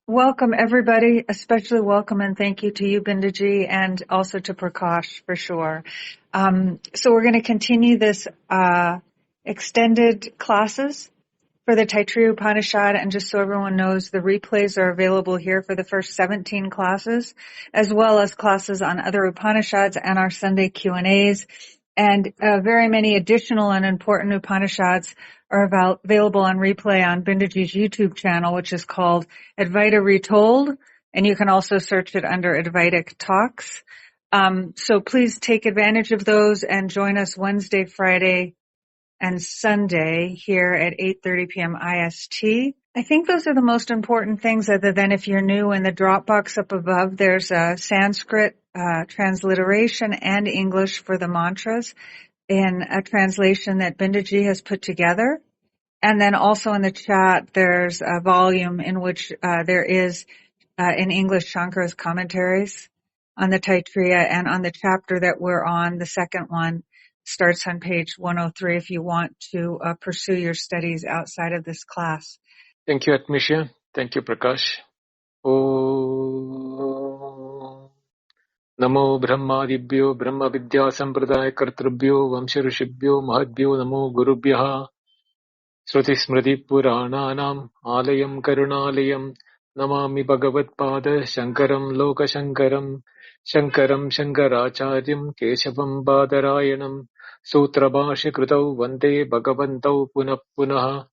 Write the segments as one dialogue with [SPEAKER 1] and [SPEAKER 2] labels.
[SPEAKER 1] Welcome, everybody. Especially welcome and thank you to you, Bindaji, and also to Prakash for sure. So we're going to continue this extended classes for the Taittareeya Upanishad, and just so everyone knows, the replays are available here for the first 17 classes, as well as classes on other Upanishads and our Sunday Q&As. And very many additional and important Upanishads are available on replay on Bindaji's YouTube channel, which is called Advaita Retold, and you can also search it under Advaita Talks. So please take advantage of those and join us Wednesday, Friday, and Sunday here at 8:30 p.m. IST. I think those are the most important things, other than if you're new, in the Dropbox up above, there's a Sanskrit transliteration and English for the mantras in a translation that Bindaji has put together. And then also in the chat, there's a volume in which there is in English Shankara's commentaries on the Taittareeya, and on the chapter that we're on, the second one starts on page 103 if you want to pursue your studies outside of this class.
[SPEAKER 2] Thank you, Atmisha. Thank you, Prakash. Om Namo Brahmadibhyo Brahma Vidya Sampradaya Kartrubhyo Vamsha Rishibhyo Mahadbhyo Namo Gurubhyaha Shruti Smriti Purananam Alayam Karunalayam Namami Bhagavad Pada Shankaram Loka Shankaram Shankaram Shankaracharyam Keshavam Badarayanam Sutra Bhashya Krutau Vande Bhagavantau Punah Punah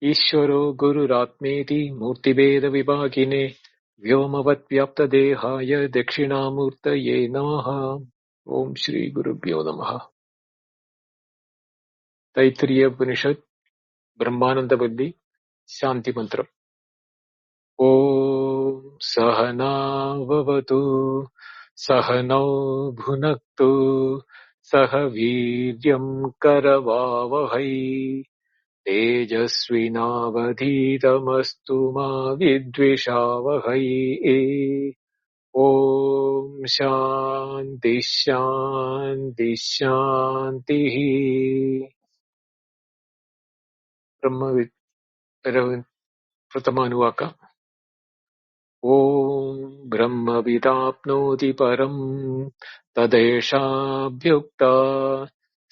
[SPEAKER 2] Ishvaro Gururatmeti Murtibeda Vibhagine Vyomavat Vyapta Dehaya Dakshinamurtaye Namaha. Om Shri Gurubhyo Namaha. Taittareeya Upanishad Brahmananda Buddhi Shanti Mantra. Om Sahana Vavatu Sahanau Bhunaktu Sahaviryam Karavavahai तेजस्विनावधीतमस्तु मा विद्विषावहै ॐ शान्ति शान्ति शान्तिः प्रथमानुवाक ॐ ब्रह्मविदाप्नोति परम् तदेषाभ्युक्ता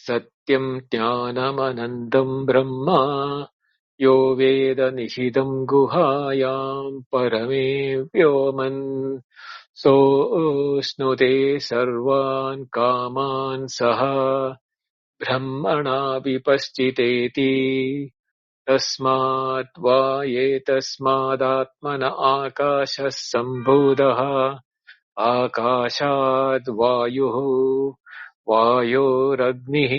[SPEAKER 2] सत्यं ज्ञानमनन्तम् ब्रह्म यो वेद निहितम् गुहायाम् परमे व्योमन् सोऽश्नुते सर्वान् कामान् सः ब्रह्मणा विपश्चितेति तस्मात् वा एतस्मादात्मन आकाशः सम्भूतः आकाशाद् वायुः वायोरग्निः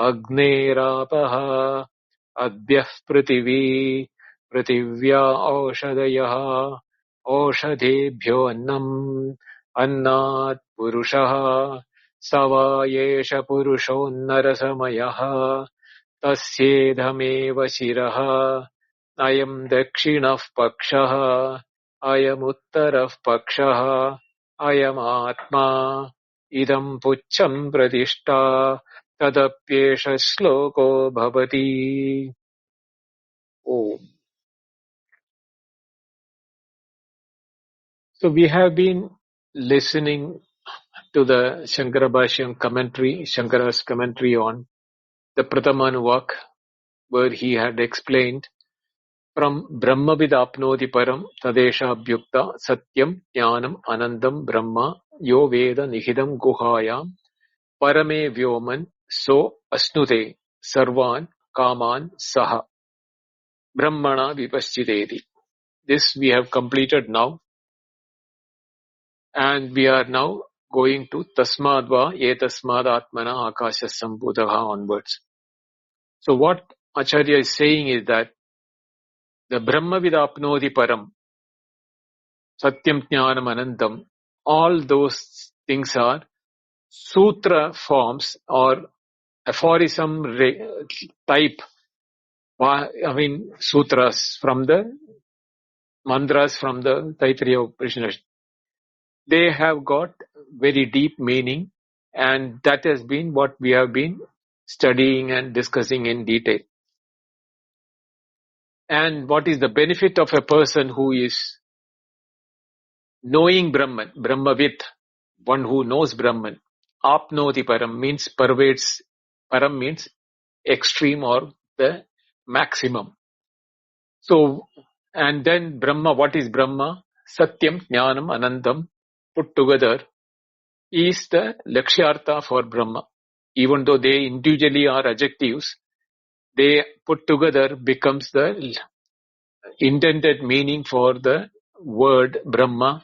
[SPEAKER 2] अग्नेरापः अद्यः पृथिवी पृथिव्या औषधयः औषधेभ्यो अन्नम् अन्नात् पुरुषः स वा एष पुरुषोन्नरसमयः तस्येदमेव शिरः अयम् दक्षिणः पक्षः अयमुत्तरः पक्षः अयमात्मा इदम् पुच्छम् प्रतिष्ठा तदप्येष श्लोको भवति. Om. So we have been listening to the Shankara Bhashyam commentary, Shankara's commentary on the Prathamanuvak, where he had explained from Brahmavid apnoti param tadesha abhyukta satyam jnanam anandam brahma yo veda nihidam guhayam parame vyoman so asnute sarvan kaman saha brahmana vipaschiteti. This we have completed now, and we are now going to tasmadva etasmad atmana akasha sambhudaha onwards. So what Acharya is saying is that the Brahmavid apnoti param satyam jnanam anandam, all those things are sutra forms or aphorism type, sutras from the mantras from the Taittareeya Upanishad. They have got very deep meaning, and that has been what we have been studying and discussing in detail. And what is the benefit of a person who is knowing Brahman, Brahmavid, one who knows Brahman. Apnoti param means pervades, param means extreme or the maximum. So, and then Brahma, what is Brahma? Satyam, Jnanam, Anantam, put together is the Lakshyartha for Brahma. Even though they individually are adjectives, they put together becomes the intended meaning for the word Brahma.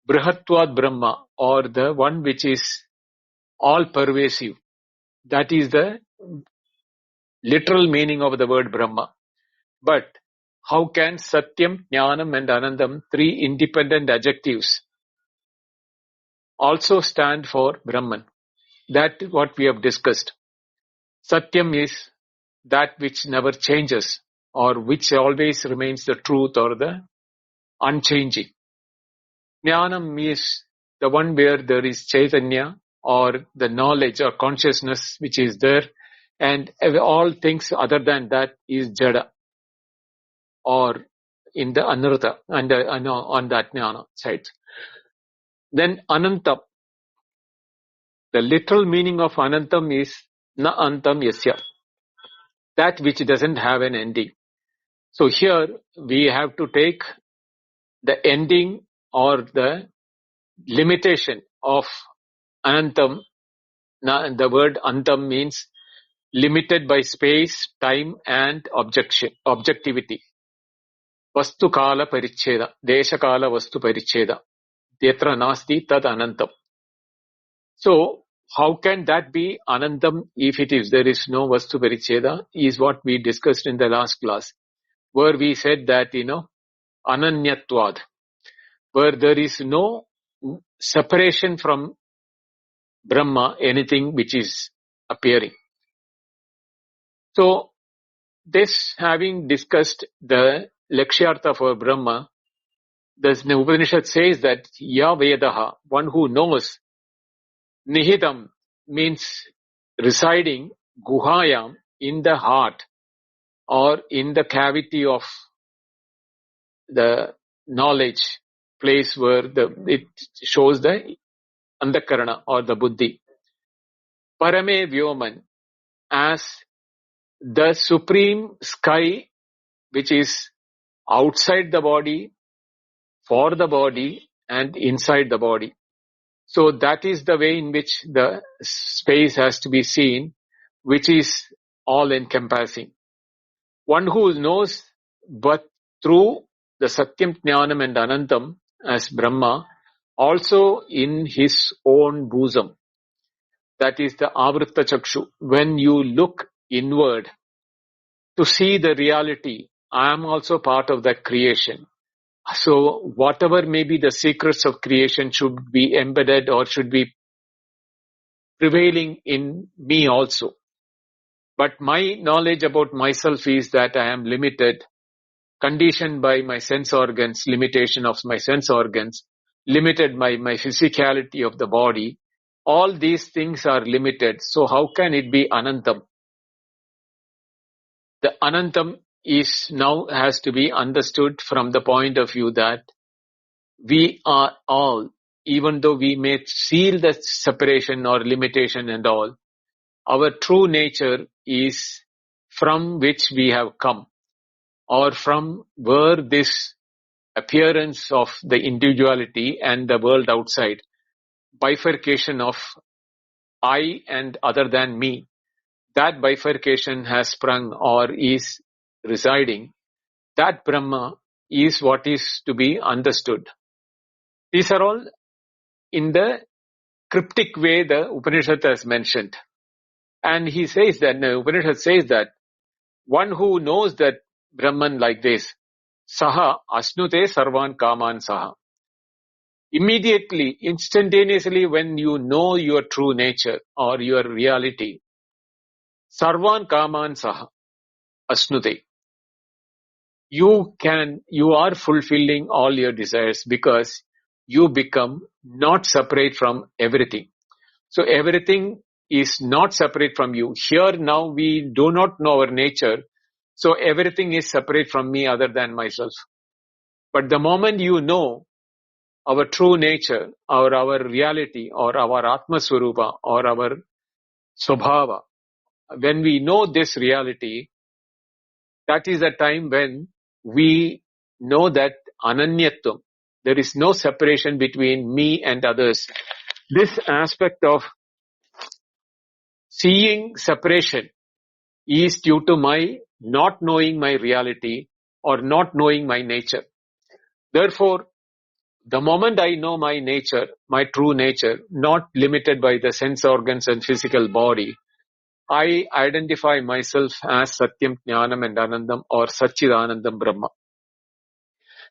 [SPEAKER 2] Brihatvad Brahma, or the one which is all pervasive. That is the literal meaning of the word Brahma. But how can Satyam, Jnanam and Anandam, three independent adjectives, also stand for Brahman? That is what we have discussed. Satyam is that which never changes or which always remains the truth or the unchanging. Jnanam is the one where there is Chaitanya or the knowledge or consciousness which is there, and all things other than that is Jada or in the Anurta and on that Jnana side. Then Anantam, the literal meaning of Anantam is Na Antam Yasya, that which doesn't have an ending. So here we have to take the ending or the limitation of Anantam. The word Antam means limited by space, time and objectivity. Vastu kala paricheda, desha kala vastu paricheda, tetra nasti tad anantam. So, how can that be anantam if it is there is no vastu paricheda, is what we discussed in the last class, where we said that, ananyatvad, where there is no separation from Brahma, anything which is appearing. So, this having discussed the Lakshyartha for Brahma, the Upanishad says that Ya Vedaha, one who knows, Nihidam means residing, Guhayam, in the heart or in the cavity of the knowledge place where it shows the Andakarana or the Buddhi. Parame Vyoman, as the supreme sky which is outside the body, for the body and inside the body. So that is the way in which the space has to be seen, which is all encompassing. One who knows but through the Satyam, Jnanam and Anantam as Brahma, also in his own bosom. That is the Avritta Chakshu. When you look inward to see the reality, I am also part of that creation. So whatever may be the secrets of creation should be embedded or should be prevailing in me also. But my knowledge about myself is that I am limited, conditioned by my sense organs, limitation of my sense organs, limited by my physicality of the body. All these things are limited. So how can it be Anantam? The Anantam is now has to be understood from the point of view that we are all, even though we may feel the separation or limitation and all, our true nature is from which we have come, or from where this appearance of the individuality and the world outside, bifurcation of I and other than me, that bifurcation has sprung or is residing. That Brahma is what is to be understood. These are all in the cryptic way the Upanishad has mentioned. And he says that, the Upanishad says that one who knows that Brahman like this, Saha Asnute Sarvan Kaman Saha. Immediately, instantaneously, when you know your true nature or your reality, Sarvan Kaman Saha Asnute. You are fulfilling all your desires because you become not separate from everything. So everything is not separate from you. Here now we do not know our nature. So everything is separate from me other than myself. But the moment you know our true nature, or our reality, or our Atma Swarupa, or our Swabhava, when we know this reality, that is the time when we know that Ananyatvam, there is no separation between me and others. This aspect of seeing separation is due to my not knowing my reality or not knowing my nature. Therefore, the moment I know my nature, my true nature, not limited by the sense organs and physical body, I identify myself as Satyam, Jnanam and Anandam, or Satchidanandam Brahma.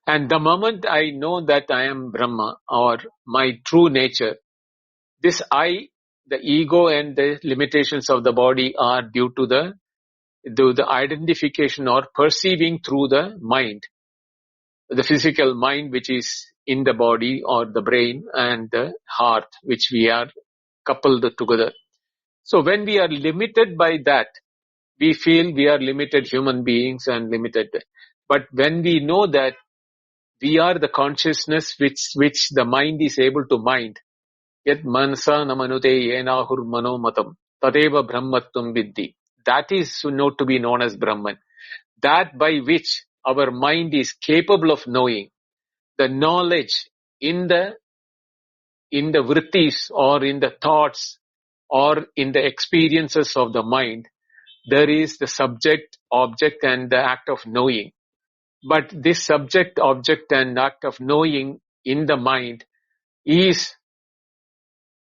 [SPEAKER 2] And the moment I know that I am Brahma, or my true nature, this I, the ego and the limitations of the body are due to the identification or perceiving through the mind, the physical mind which is in the body or the brain, and the heart which we are coupled together. So when we are limited by that, we feel we are limited human beings and limited. But when we know that we are the consciousness which the mind is able to mind, yet manasa namanute yenahur manomatam tadeva brahmatvam viddhi. That is not to be known as Brahman. That by which our mind is capable of knowing, the knowledge in the vrittis or in the thoughts or in the experiences of the mind, there is the subject, object and the act of knowing. But this subject, object and act of knowing in the mind is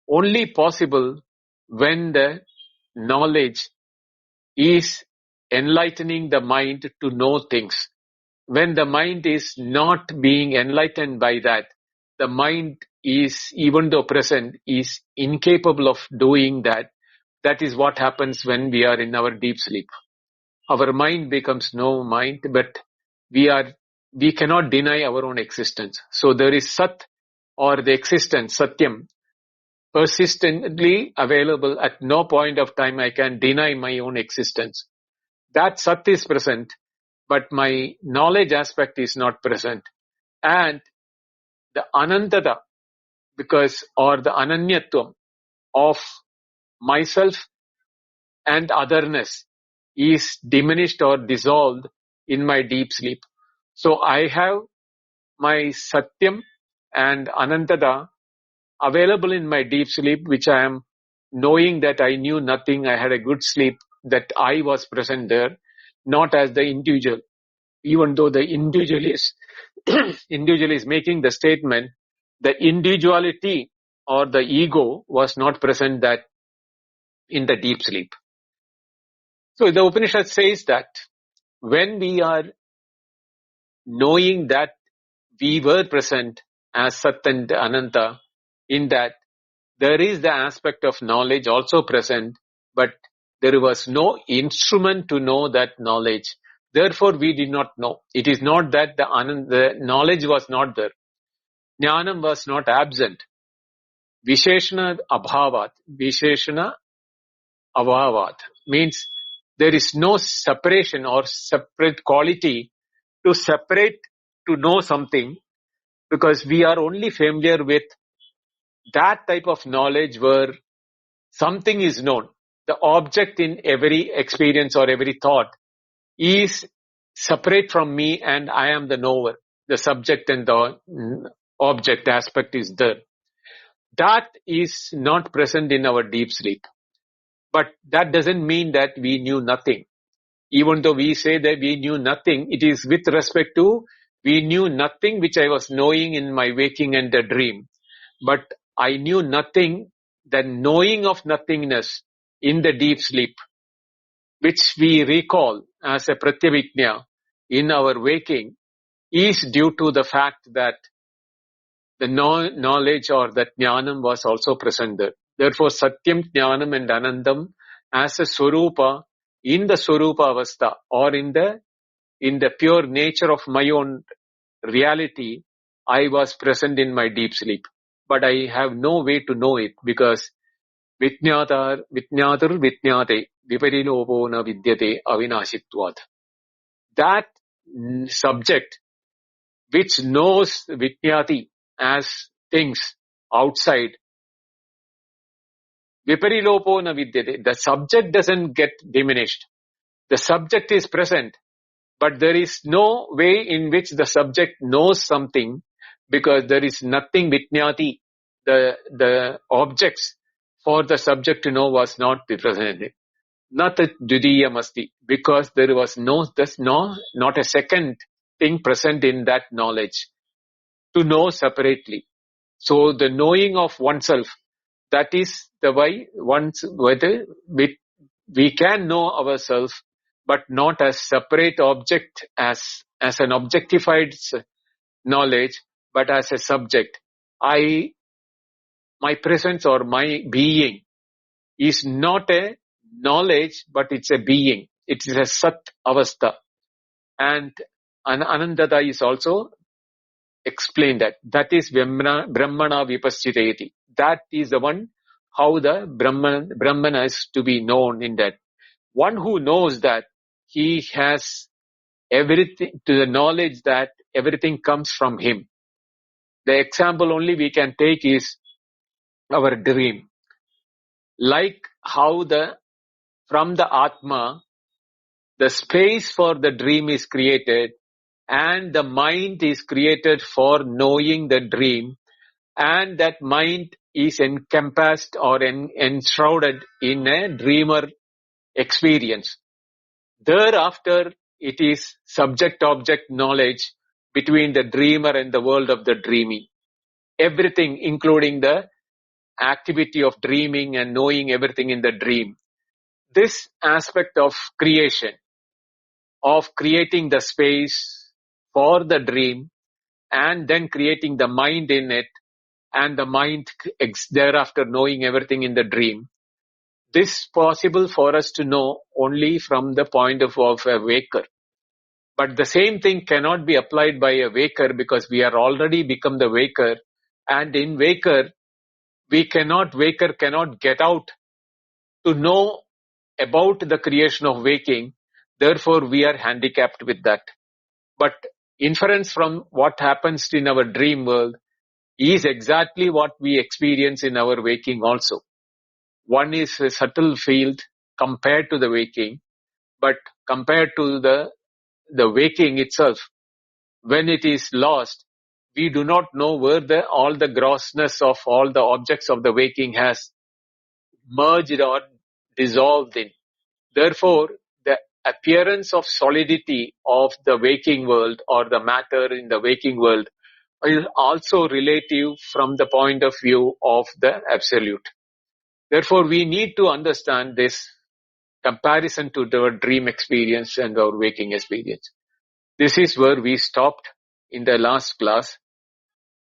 [SPEAKER 2] only possible when the knowledge is enlightening the mind to know things. When the mind is not being enlightened by that, the mind is, even though present, is incapable of doing that. That is what happens when we are in our deep sleep. Our mind becomes no mind, but we cannot deny our own existence. So there is Sat, or the existence, Satyam, persistently available. At no point of time I can deny my own existence. That Sat is present, but my knowledge aspect is not present. And the Anantata, or the Ananyatvam of myself and otherness is diminished or dissolved in my deep sleep. So I have my Satyam and Anantata available in my deep sleep, which I am knowing that I knew nothing, I had a good sleep, that I was present there, not as the individual. Even though the individual is making the statement, the individuality or the ego was not present that in the deep sleep. So the Upanishad says that when we are knowing that we were present as Sat and Ananta, in that there is the aspect of knowledge also present, but there was no instrument to know that knowledge. Therefore, we did not know. It is not that the knowledge was not there. Jnanam was not absent. Visheshana abhavat. Visheshana abhavat means there is no separation or separate quality to separate to know something, because we are only familiar with that type of knowledge where something is known. The object in every experience or every thought is separate from me and I am the knower. The subject and the object aspect is there. That is not present in our deep sleep. But that doesn't mean that we knew nothing. Even though we say that we knew nothing, it is with respect to we knew nothing which I was knowing in my waking and the dream. But I knew nothing, the knowing of nothingness in the deep sleep, which we recall as a pratyavijna in our waking, is due to the fact that the knowledge or that jnanam was also present there. Therefore, Satyam, Jnanam and Anandam as a Swarupa, in the Swarupa Avastha, or in the pure nature of my own reality, I was present in my deep sleep. But I have no way to know it, because Vijnatar Vijnate Viparilopo na Vidyate Avinashitvat. That subject which knows Vijnati, as things outside, viparilopo na vidyate. The subject doesn't get diminished. The subject is present, but there is no way in which the subject knows something, because there is nothing vitnyati. The objects for the subject to know was not represented. Not a dvitiya masti, because there was not a second thing present in that knowledge to know separately. So the knowing of oneself, that is the way whether we can know ourselves, but not as separate object, as an objectified knowledge, but as a subject. My presence or my being is not a knowledge, but it's a being. It is a sat avastha. And Anandada is also explained that. That is Brahmana vipaschiteti. That is the one, how the Brahman is to be known in that. One who knows that he has everything, to the knowledge that everything comes from him. The example only we can take is our dream. Like how from the Atma, the space for the dream is created, and the mind is created for knowing the dream, and that mind is encompassed or enshrouded in a dreamer experience. Thereafter, it is subject-object knowledge between the dreamer and the world of the dreaming. Everything, including the activity of dreaming and knowing everything in the dream. This aspect of creation, of creating the space for the dream, and then creating the mind in it, and the mind thereafter knowing everything in the dream. This is possible for us to know only from the point of a waker. But the same thing cannot be applied by a waker, because we are already become the waker, and in waker cannot get out to know about the creation of waking. Therefore, we are handicapped with that. But inference from what happens in our dream world is exactly what we experience in our waking also. One is a subtle field compared to the waking, but compared to the waking itself, when it is lost, we do not know where all the grossness of all the objects of the waking has merged or dissolved in. Therefore, the appearance of solidity of the waking world or the matter in the waking world is also relative from the point of view of the absolute. Therefore, we need to understand this comparison to our dream experience and our waking experience. This is where we stopped in the last class.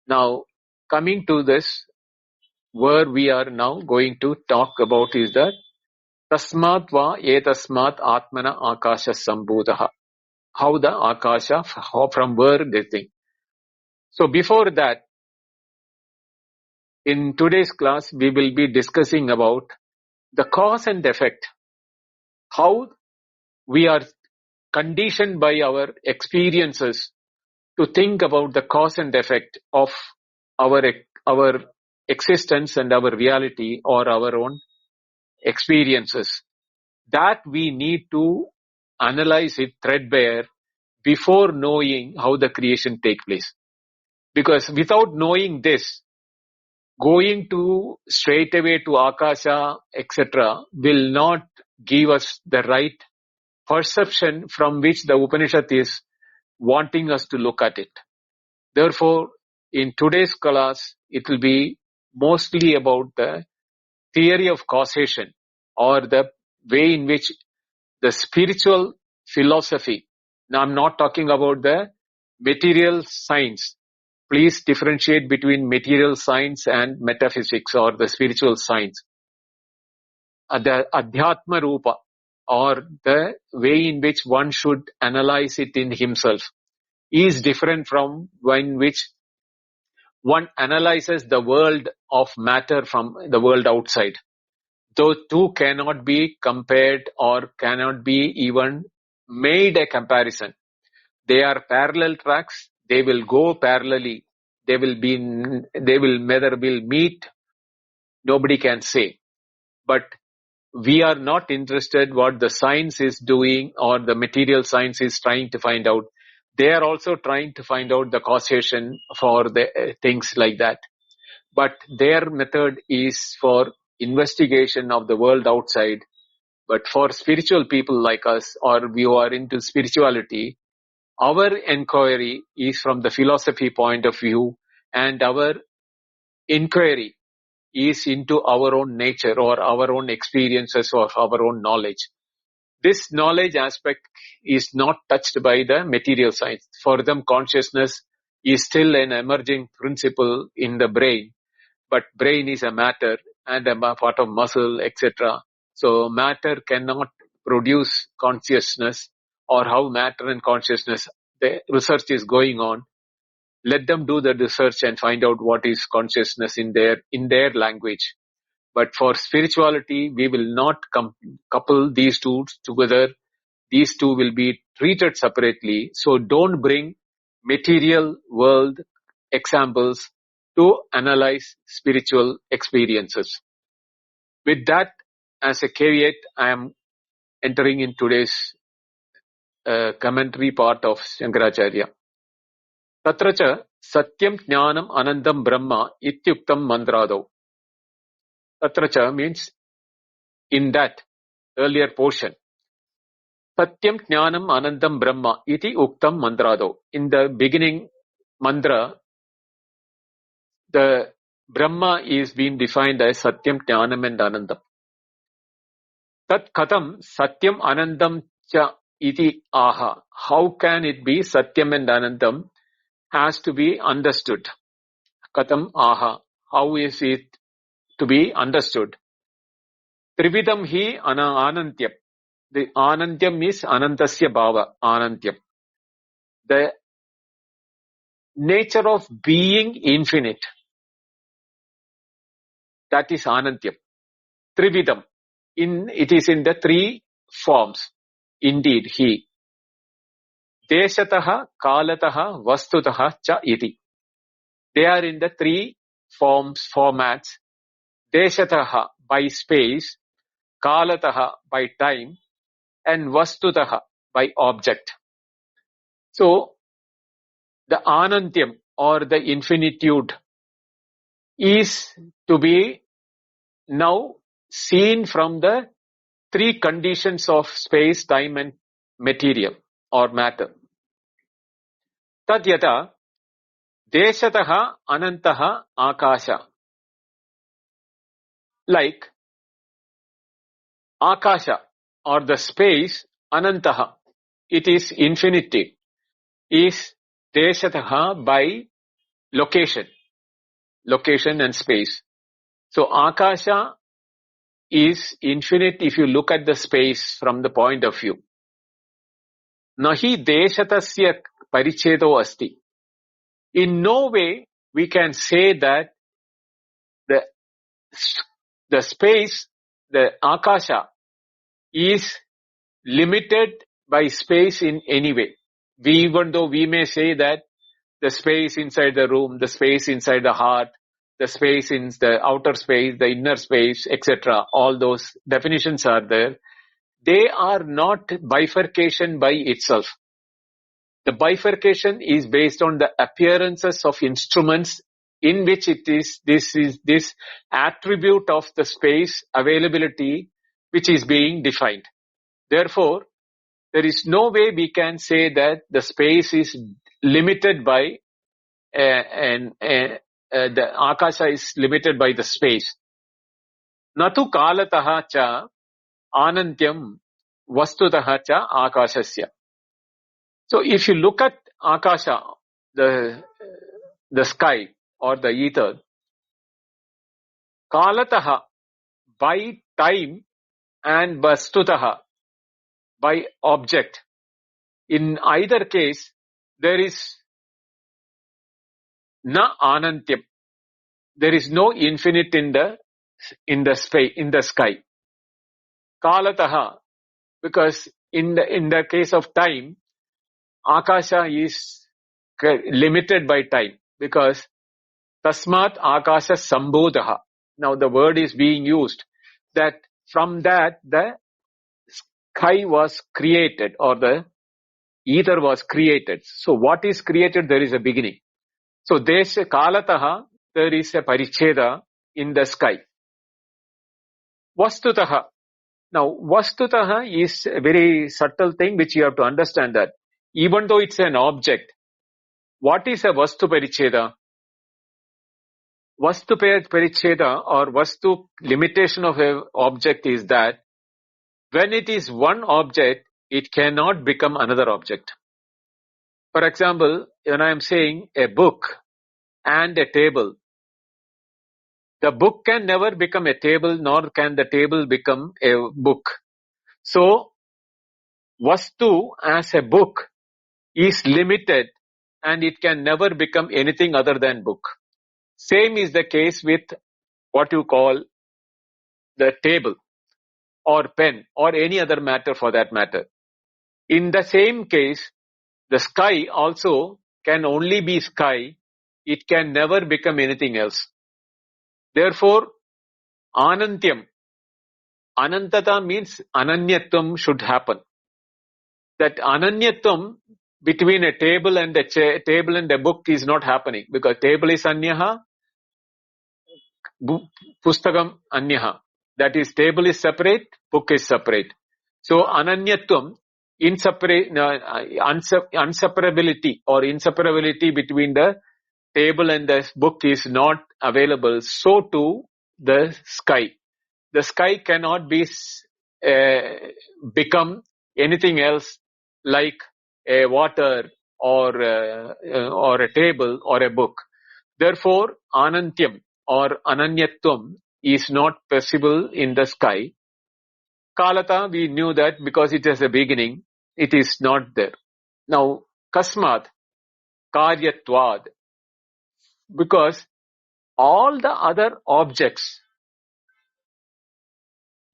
[SPEAKER 2] Now, coming to this, where we are now going to talk about is that Tasmat va etasmat atmana akasha sambhudaha. How the akasha, from where this thing. So before that, in today's class, we will be discussing about the cause and effect. How we are conditioned by our experiences to think about the cause and effect of our existence and our reality or our own experiences. That we need to analyze it threadbare before knowing how the creation takes place. Because without knowing this, going to straight away to Akasha, etc., will not give us the right perception from which the Upanishad is wanting us to look at it. Therefore, in today's class, it will be mostly about the theory of causation, or the way in which the spiritual philosophy. Now, I'm not talking about the material science. Please differentiate between material science and metaphysics or the spiritual science. The Adhyatma Rupa, or the way in which one should analyze it in himself, is different from when which one analyzes the world of matter from the world outside. Those two cannot be compared or cannot be even made a comparison. They are parallel tracks. They will go parallelly. they will whether will meet, nobody can say. But we are not interested what the science is doing or the material science is trying to find out. They are also trying to find out the causation for the things like that. But their method is for investigation of the world outside. But for spiritual people like us, or we who are into spirituality, our inquiry is from the philosophy point of view, and our inquiry is into our own nature or our own experiences or our own knowledge. This knowledge aspect is not touched by the material science. For them, consciousness is still an emerging principle in the brain, but brain is a matter and a part of muscle, etc. So matter cannot produce consciousness, or how matter and consciousness, the research is going on. Let them do the research and find out what is consciousness in their language. But for spirituality, we will not couple these two together. These two will be treated separately. So don't bring material world examples to analyze spiritual experiences. With that as a caveat, I am entering in today's commentary part of Shankaracharya. Tatra cha satyam jnanam anandam brahma ityuktam mantrado. Tatra cha means in that earlier portion. Satyam jnanam anandam brahma iti uktam mantrado. In the beginning mantra, the Brahma is being defined as Satyam, Jnanam and Anandam. Tat katham Satyam Anandam cha iti aha. How can it be Satyam and Anandam? Has to be understood. Katham aha. How is it to be understood? Trividam hi anantyam. The anantyam is anantasya bhava. Anantyam. The nature of being infinite. That is anantyam. Trividam. It is in the three forms. Indeed, he. Deshataha, Kalataha, Vastutaha, Cha iti. They are in the three formats. Deshataha by space, Kalataha by time, and Vastutaha by object. So, the Anantyam or the infinitude is to be now seen from the three conditions of space, time and material or matter. Tadyata Deshataha Anantaha Akasha. Like Akasha or the space, Anantaha, it is infinity, is Deshataha by location and space. So Akasha is infinite if you look at the space from the point of view. Nahi Deshatasya Parichedo Asti. In no way we can say that the space, the Akasha, is limited by space in any way. Even though we may say that the space inside the room, the space inside the heart, the space in the outer space, the inner space, etc., all those definitions are there. They are not bifurcation by itself. The bifurcation is based on the appearances of instruments in which it is this attribute of the space availability which is being defined. Therefore, there is no way we can say that the space is limited by the Akasha is limited by the space. Natu kalataha cha anantyam vastutaha cha akashasya. So if you look at Akasha, the sky or the ether, kalataha by time and vastutaha by object. In either case, there is na anantyam. There is no infinite in the space, in the sky. Kalataha, because in the case of time, Akasha is limited by time, because Tasmat akasha sambodha. Now the word is being used that from that the sky was created or the ether was created. So what is created? There is a beginning. So desha kalataha, there is a paricheda in the sky. Vastutaha. Now vastutaha is a very subtle thing which you have to understand that even though it's an object, what is a vastu paricheda? Vastu paricheda or vastu limitation of an object is that when it is one object, it cannot become another object. For example, when I am saying a book and a table, the book can never become a table, nor can the table become a book. So, vastu as a book is limited and it can never become anything other than book. Same is the case with what you call the table or pen or any other matter for that matter. In the same case, the sky also can only be sky. It can never become anything else. Therefore, anantyam, anantata means ananyatvam should happen. That ananyatvam between a table and a book is not happening because table is anyaha, pustakam anyaha. That is, table is separate, book is separate. So ananyatvam, inseparability or inseparability between the table and the book is not available. So too the sky. The sky cannot be become anything else like a water or a table or a book. Therefore, anantyam or ananyatvam is not possible in the sky. Kalata, we knew that because it has a beginning, it is not there. Now, kasmat, karyatvad, because all the other objects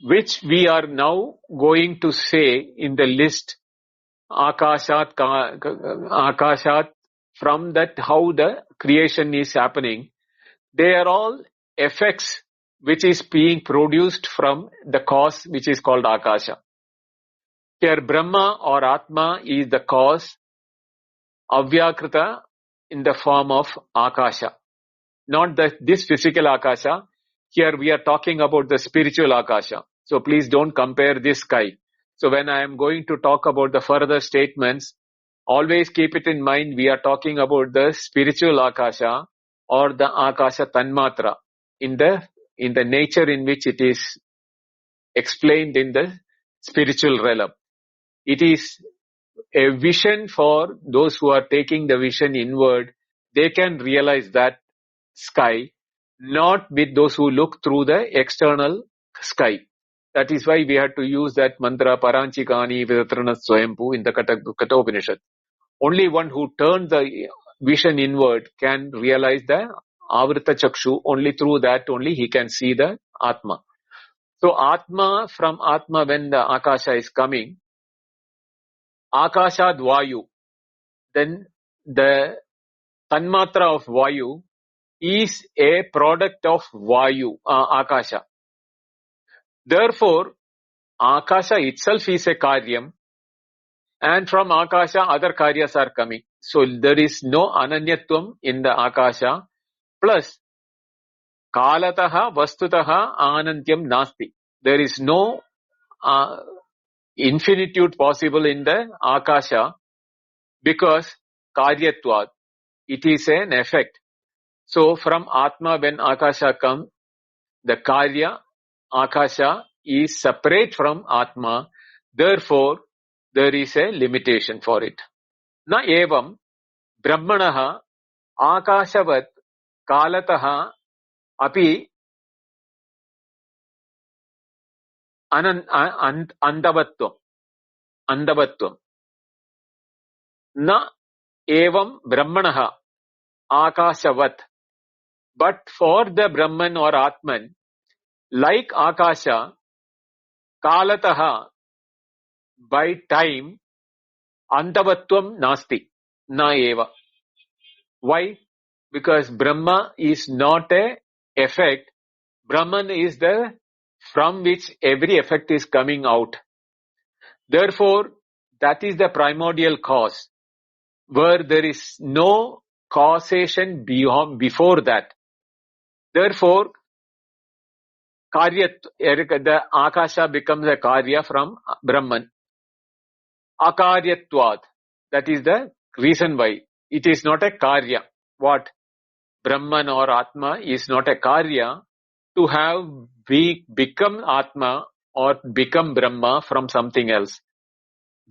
[SPEAKER 2] which we are now going to say in the list, akashat, from that how the creation is happening, they are all effects which is being produced from the cause which is called akasha. Here Brahma or Atma is the cause, avyakrita in the form of akasha. Not this physical akasha. Here we are talking about the spiritual akasha. So please don't compare this sky. So when I am going to talk about the further statements, always keep it in mind we are talking about the spiritual akasha or the akasha tanmatra in the nature in which it is explained in the spiritual realm. It is a vision for those who are taking the vision inward. They can realize that sky, not with those who look through the external sky. That is why we had to use that mantra Paranchikani Vidatrana Swayampu in the Kathopanishad. Only one who turned the vision inward can realize the Avrita Chakshu. Only through that only he can see the Atma. So Atma, from Atma when the Akasha is coming, Akashad Vayu, then the Tanmatra of Vayu is a product of Vayu, Akasha. Therefore, Akasha itself is a Karyam, and from Akasha other Karyas are coming. So there is no Ananyatvam in the Akasha, plus Kalataha Vastutaha Anantyam Nasti. There is no infinitude possible in the Akasha because Karyatvad, it is an effect. So from Atma when Akasha comes, the Karya, Akasha is separate from Atma. Therefore, there is a limitation for it. Na evam Brahmanaha Akashavat Kalataha api Andavatvam. Na evam Brahmanaha Akashavat. But for the Brahman or Atman, like Akasha, Kalataha, by time, Antavatvam Nasti, Na Eva. Why? because Brahma is not a effect. Brahman is the from which every effect is coming out. Therefore, that is the primordial cause, where there is no causation before that. Therefore, the Akasha becomes a Karya from Brahman. Akaryatvad. That is the reason why. It is not a Karya. What? Brahman or Atma is not a Karya to have become Atma or become Brahma from something else.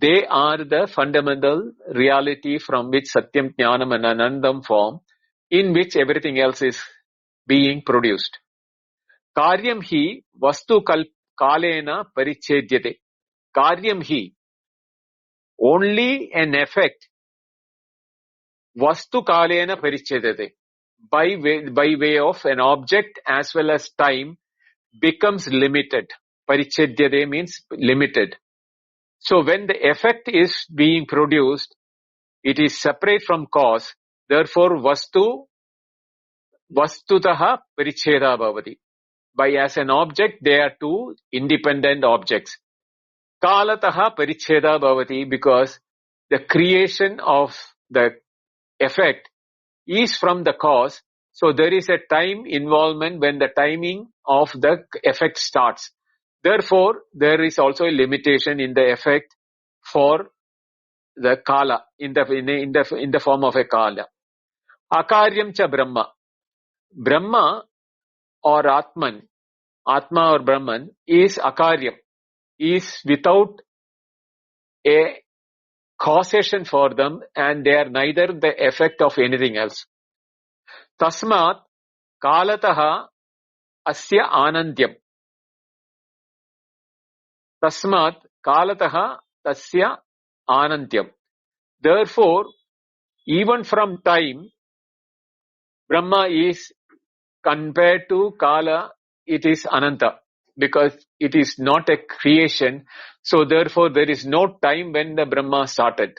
[SPEAKER 2] They are the fundamental reality from which Satyam, Jnanam and Anandam form, in which everything else is being produced. Karyam hi vastu kalena parichedyate. Karyam hi, only an effect, vastu kalena parichedyate, by way of an object as well as time, becomes limited. Parichedyate means limited. So when the effect is being produced, it is separate from cause. Therefore, vastutaha paricheda bhavati. By as an object, they are two independent objects. Kalataha paricheda bhavati, because the creation of the effect is from the cause. So there is a time involvement when the timing of the effect starts. Therefore, there is also a limitation in the effect for the kala in the form of a kala. Akaryam cha Brahma. Brahma or Atman, Atma or Brahman is akaryam, is without a causation for them, and they are neither the effect of anything else. Tasmat kalataha asya anandyam. Tasmat kalataha tasya anandyam. Therefore, even from time, Brahma is compared to Kala, it is Ananta, because it is not a creation. So therefore, there is no time when the Brahma started.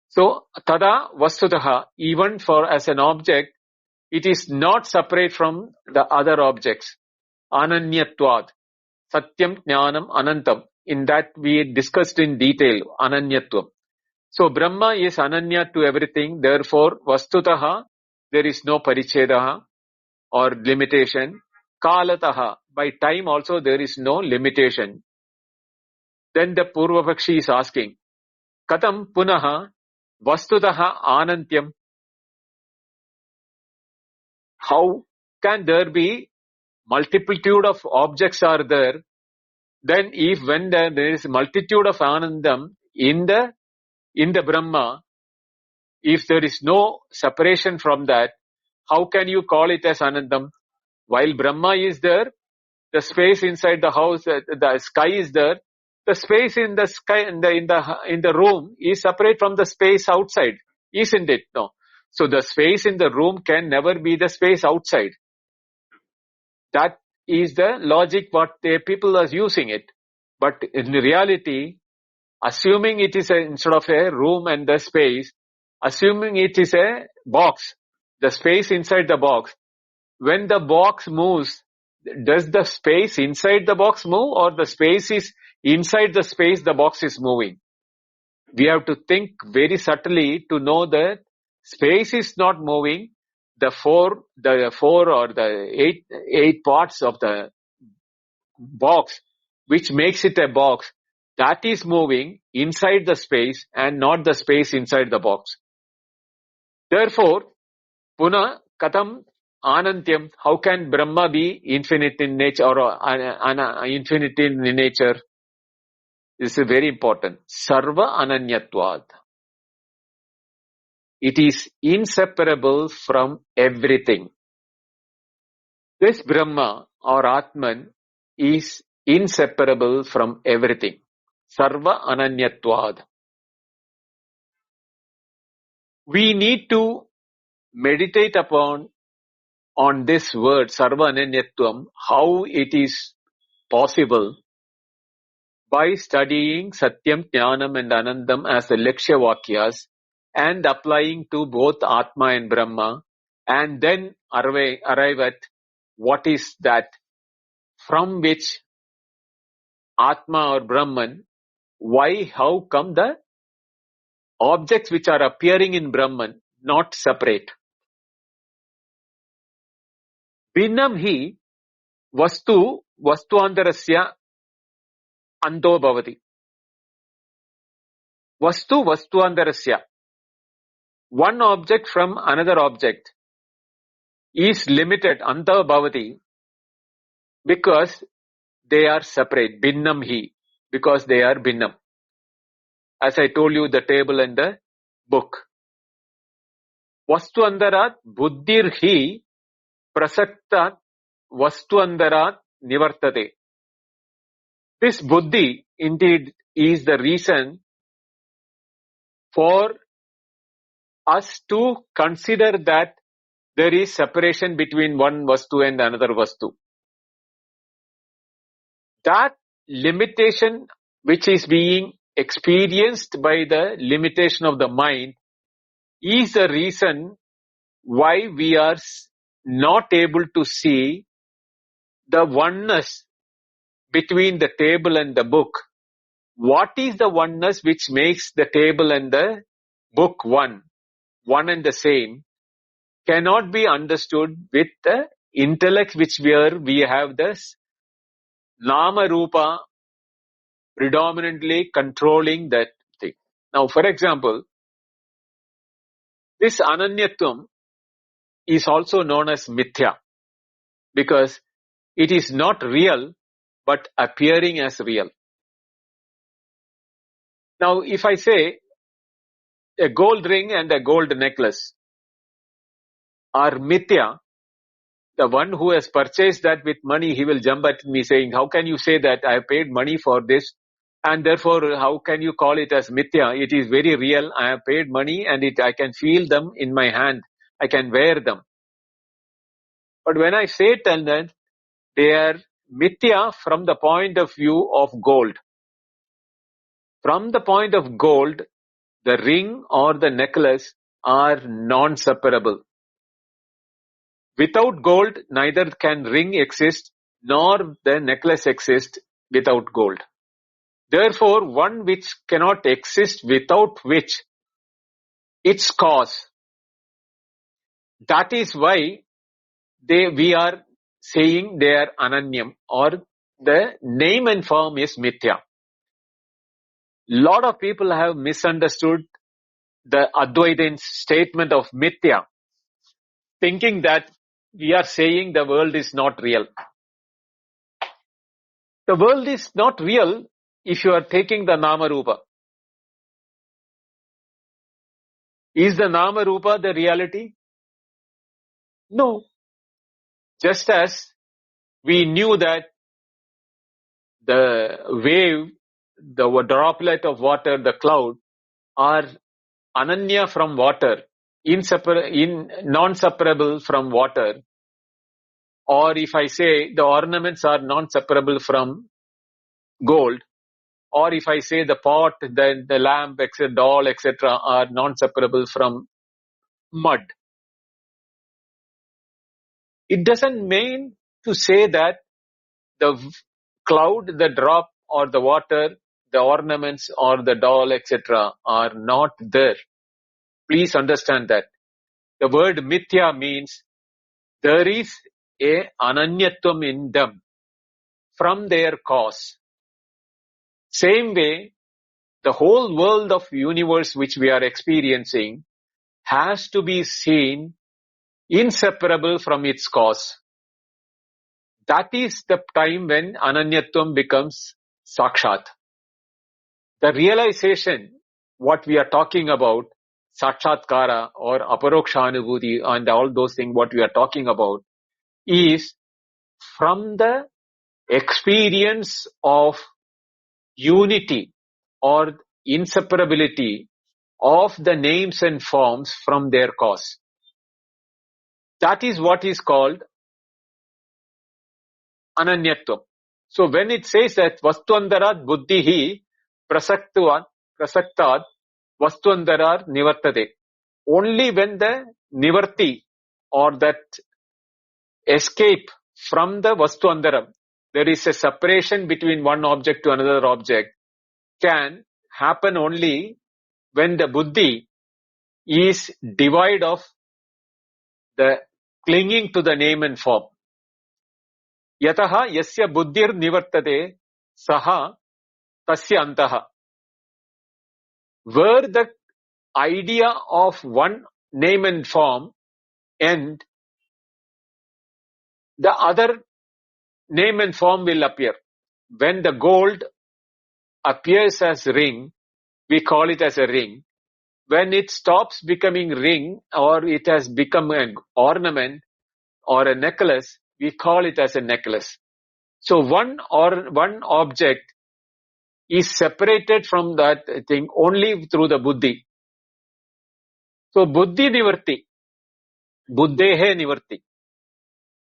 [SPEAKER 2] So, tada vastutaha, even for as an object, it is not separate from the other objects. Ananyatvad, satyam jnanam anantam. In that we discussed in detail, ananyatvam. So Brahma is ananya to everything. Therefore, vastutaha, there is no parichedaha or limitation. Kalataha, by time also there is no limitation. Then the Purvapakshi is asking, Katam punaha vastutaha anantyam. How can there be multitude of objects are there? Then if when there is multitude of anandam in the Brahma, if there is no separation from that, how can you call it as anandam? While Brahma is there, the space inside the house, the sky is there. The space in the sky in the room is separate from the space outside, isn't it? No. So the space in the room can never be the space outside. That is the logic what the people are using it. But in reality, assuming it is instead of a room and the space, assuming it is a box, the space inside the box, when the box moves, does the space inside the box move, or the space is inside the space the box is moving? We have to think very subtly to know that space is not moving. The four or the eight parts of the box, which makes it a box, that is moving inside the space and not the space inside the box. Therefore, Puna Katam Anantyam, how can Brahma be infinite in nature or infinite in nature? This is very important. Sarva Ananyatvad. It is inseparable from everything. This Brahma or Atman is inseparable from everything. Sarva Ananyatvad. We need to meditate upon on this word Sarva Ananyatvam, how it is possible by studying Satyam, Jnanam and Anandam as the Lakshya Vakyas and applying to both Atma and Brahma and then arrive at what is that from which Atma or Brahman, why, how come the objects which are appearing in Brahman not separate. Bhinnam hi vastuantarasya anto bhavati. Vastuantarasya. One object from another object is limited, anta bhavati, because they are separate. Bhinnam hi, because they are bhinnam. As I told you, the table and the book. Vastuantarat buddhir hi prasaktat vastuantarat nivartate. This buddhi indeed is the reason for us to consider that there is separation between one vastu and another vastu. That limitation which is being experienced by the limitation of the mind is the reason why we are not able to see the oneness between the table and the book. What is the oneness which makes the table and the book one and the same, cannot be understood with the intellect which we have this Nama Rupa predominantly controlling that thing. Now, for example, this Ananyatvam is also known as Mithya because it is not real but appearing as real. Now, if I say a gold ring and a gold necklace are Mithya, the one who has purchased that with money, he will jump at me saying, how can you say that I have paid money for this? And therefore, how can you call it as Mithya? It is very real. I have paid money and I can feel them in my hand. I can wear them. But when I say tell them, they are Mithya from the point of view of gold. From the point of gold, the ring or the necklace are non-separable. Without gold, neither can ring exist nor the necklace exist without gold. Therefore, one which cannot exist without which its cause. That is why we are saying they are ananyam, or the name and form is mithya. Lot of people have misunderstood the Advaita statement of mithya, thinking that we are saying the world is not real. The world is not real if you are taking the Nama Rupa. Is the Nama Rupa the reality? No. Just as we knew that the wave, the droplet of water, the cloud, are ananya from water, non-separable from water, or if I say the ornaments are non-separable from gold, or if I say the pot, the lamp, etc., doll, etc., are non-separable from mud. It doesn't mean to say that the cloud, the drop, or the water, the ornaments, or the doll, etc., are not there. Please understand that. The word mithya means there is a ananyatvam in them from their cause. Same way, the whole world of universe which we are experiencing has to be seen inseparable from its cause. That is the time when ananyatvam becomes sakshat. The realization, what we are talking about, sakshatkara or aparokshanubhuti and all those things what we are talking about, is from the experience of unity or inseparability of the names and forms from their cause. That is what is called ananyatvam. So when it says that vastuantarat buddhihi prasaktat vastuantarat nivartate, only when the nivarti, or that escape from the Vastu Andaram, there is a separation between one object to another object, can happen only when the buddhi is devoid of the clinging to the name and form. Yataha yasya buddhir nivartate saha tasya antaha. Where the idea of one name and form end, the other name and form will appear. When the gold appears as ring, we call it as a ring. When it stops becoming ring, or it has become an ornament or a necklace, we call it as a necklace. So one object is separated from that thing only through the buddhi. So buddhi nivarti, buddhehe nivarti.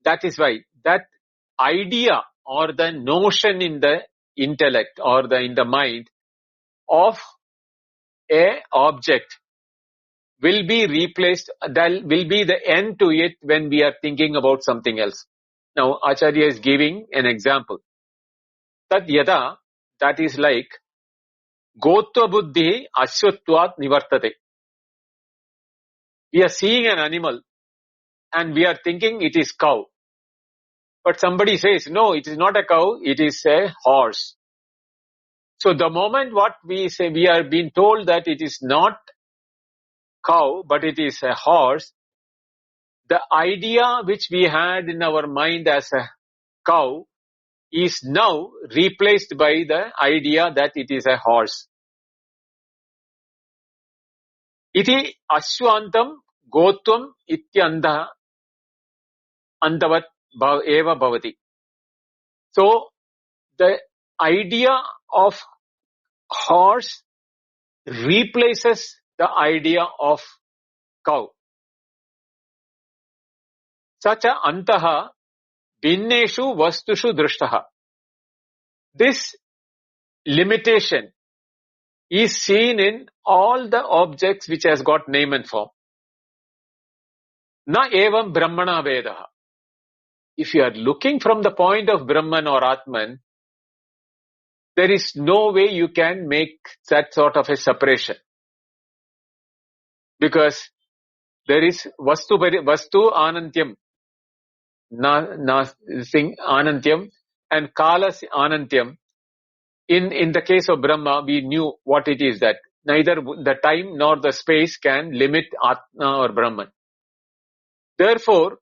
[SPEAKER 2] That is why that idea or the notion in the intellect or in the mind of a object will be replaced, that will be the end to it when we are thinking about something else. Now Acharya is giving an example. Tad yada, that is like gotva buddhi aswatvat nivartate. We are seeing an animal and we are thinking it is cow. But somebody says, no, it is not a cow, it is a horse. So the moment what we say, we are being told that it is not cow, but it is a horse, the idea which we had in our mind as a cow is now replaced by the idea that it is a horse. Iti ashwantam gotvam ityandha andavat eva bhavati. So the idea of horse replaces the idea of cow. Sacha antaha bhinneshu vastushu drishtaha. This limitation is seen in all the objects which has got name and form. Na evam brahmana vedaha. If you are looking from the point of Brahman or Atman, there is no way you can make that sort of a separation. Because there is vastu anantyam, thing anantyam, and kalas anantyam. In the case of Brahma, we knew what it is, that neither the time nor the space can limit Atma or Brahman. Therefore,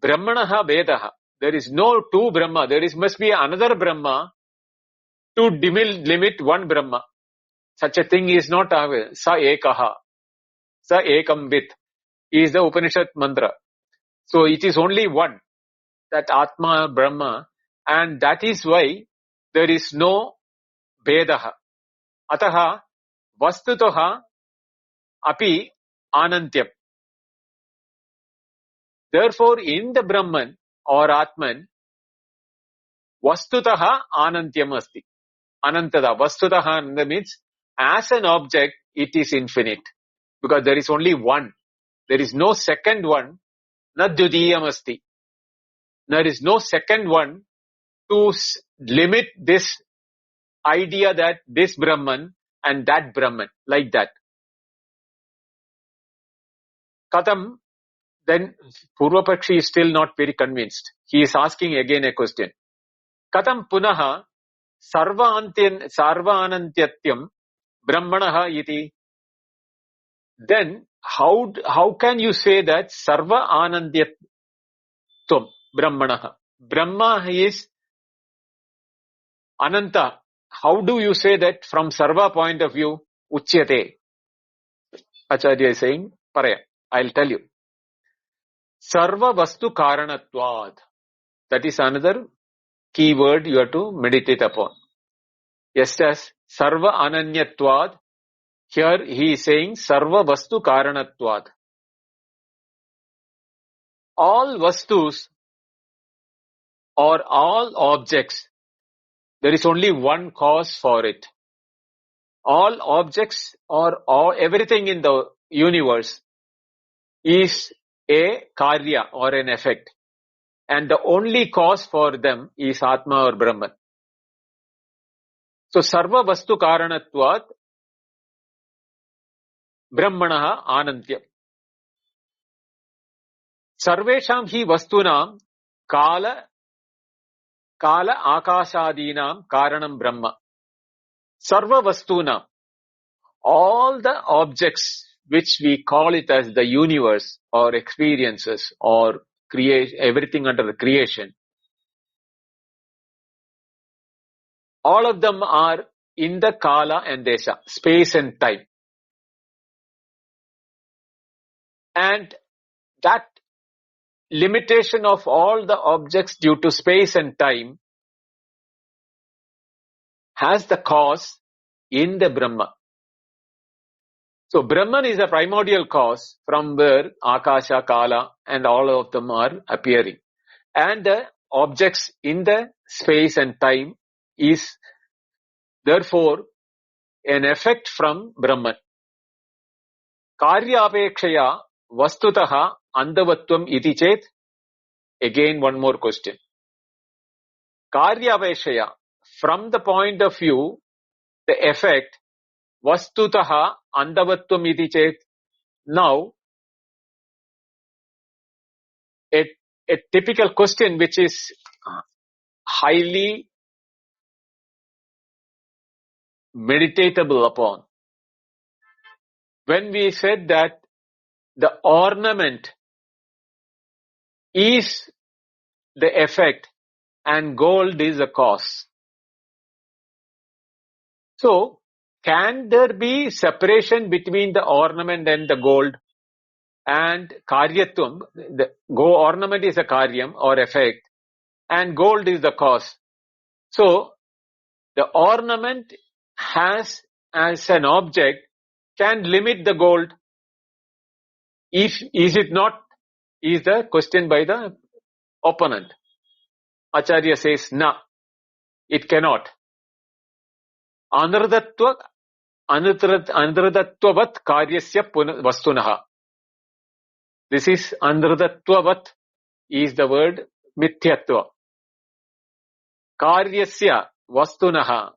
[SPEAKER 2] Brahmanaha Vedaha, there is no two Brahma, must be another Brahma to limit one Brahma. Such a thing is not Sa Ekaha, Sa Ekam Vit is the Upanishad mantra. So it is only one, that Atma, Brahma, and that is why there is no Vedaha. Ataha Vastutaha Api Anantyam. Therefore, in the Brahman or Atman, Vastutaha Anantyam asti. Anantada. Vastutaha Ananda means, as an object, it is infinite. Because there is only one. There is no second one. Na dvitiyam asti. There is no second one to limit this idea that this Brahman and that Brahman, like that. Katham, then Purvapakshi is still not very convinced. He is asking again a question. Katham punaha sarva anantyam brahmanaha iti. Then how can you say that sarva anantyam brahmanaha? Brahma is ananta. How do you say that from sarva point of view? Uchyate. Acharya is saying, Paraya, I'll tell you. Sarva vastu karanatvad. That is another key word you have to meditate upon. Yes, as sarva ananyatvad. Here he is saying sarva vastu karanatvad. All vastus or all objects, there is only one cause for it. All objects or everything in the universe is a karya or an effect. And the only cause for them is Atma or Brahman. So, sarva vastu karanatvat brahmanaha anantyam. Sarvesham hi vastunam kala akashadinam karanam brahma. Sarva vastunam. All the objects which we call it as the universe or experiences or everything under the creation, all of them are in the kala and desha, space and time. And that limitation of all the objects due to space and time has the cause in the Brahma. So Brahman is a primordial cause from where Akasha, Kala and all of them are appearing. And the objects in the space and time is therefore an effect from Brahman. Karyapekshaya vastutaha andavatvam iti chet. Again one more question. Karyapekshaya, from the point of view, the effect, vastutaha andavatvam iti chet. Now, a typical question which is highly meditatable upon. When we said that the ornament is the effect and gold is the cause. So, can there be separation between the ornament and the gold? And karyatvam, the ornament is a karyam or effect and gold is the cause. So, the ornament has as an object can limit the gold. Is it not? Is the question by the opponent. Acharya says, no, it cannot. Anurdatvavat karyasya vastunaha. This is anurdatvavat is the word mithyatva. Karyasya vastunaha.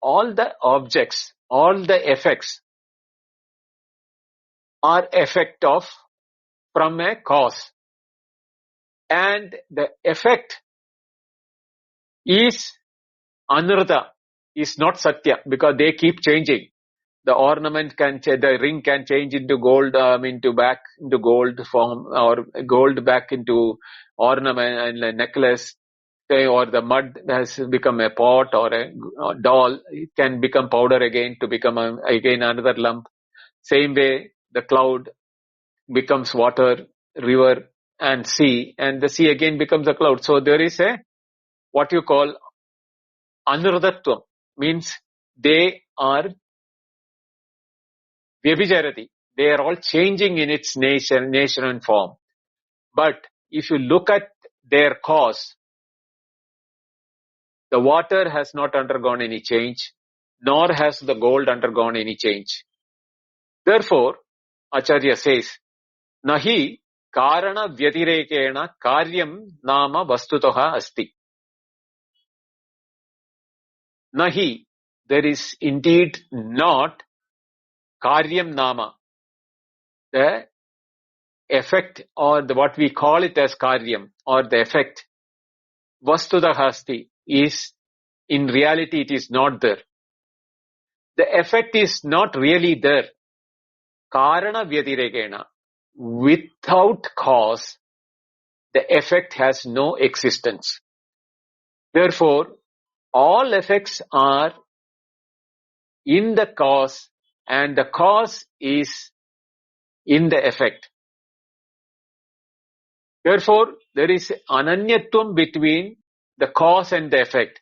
[SPEAKER 2] All the objects, all the effects are effect of from a cause. And the effect is anurta, is not satya because they keep changing. The ornament the ring can change into gold, into gold form or gold back into ornament and a necklace, or the mud has become a pot or a doll. It can become powder again to become again another lump. Same way, the cloud becomes water, river and sea, and the sea again becomes a cloud. So there is a what you call anurdatvam, means they are vyabhijarati. They are all changing in its nature and form. But if you look at their cause, the water has not undergone any change, nor has the gold undergone any change. Therefore, Acharya says, Nahi karana vyatirekena karyam nama vastutaha asti. Nahi, there is indeed not karyam nama, the effect or what we call it as karyam or the effect, vastutaha asti, is in reality it is not there. The effect is not really there. Karana vyatirekena, without cause, the effect has no existence. Therefore, all effects are in the cause and the cause is in the effect. Therefore, there is ananyatvam between the cause and the effect.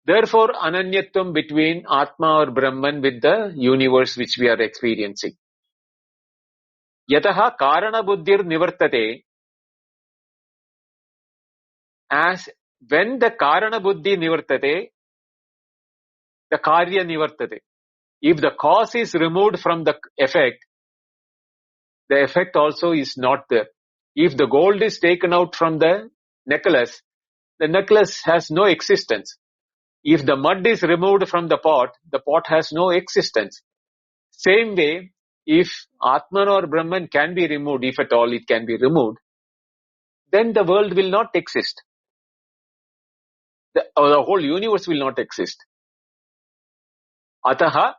[SPEAKER 2] Therefore, ananyatvam between Atma or Brahman with the universe which we are experiencing. Yataha karana buddhir nivartate, as when the karana buddhi nivartate, the karya nivartate. If the cause is removed from the effect, the effect also is not there. If the gold is taken out from the necklace has no existence. If the mud is removed from the pot has no existence. Same way, if Atman or Brahman can be removed, if at all it can be removed, then the world will not exist. The whole universe will not exist. Ataha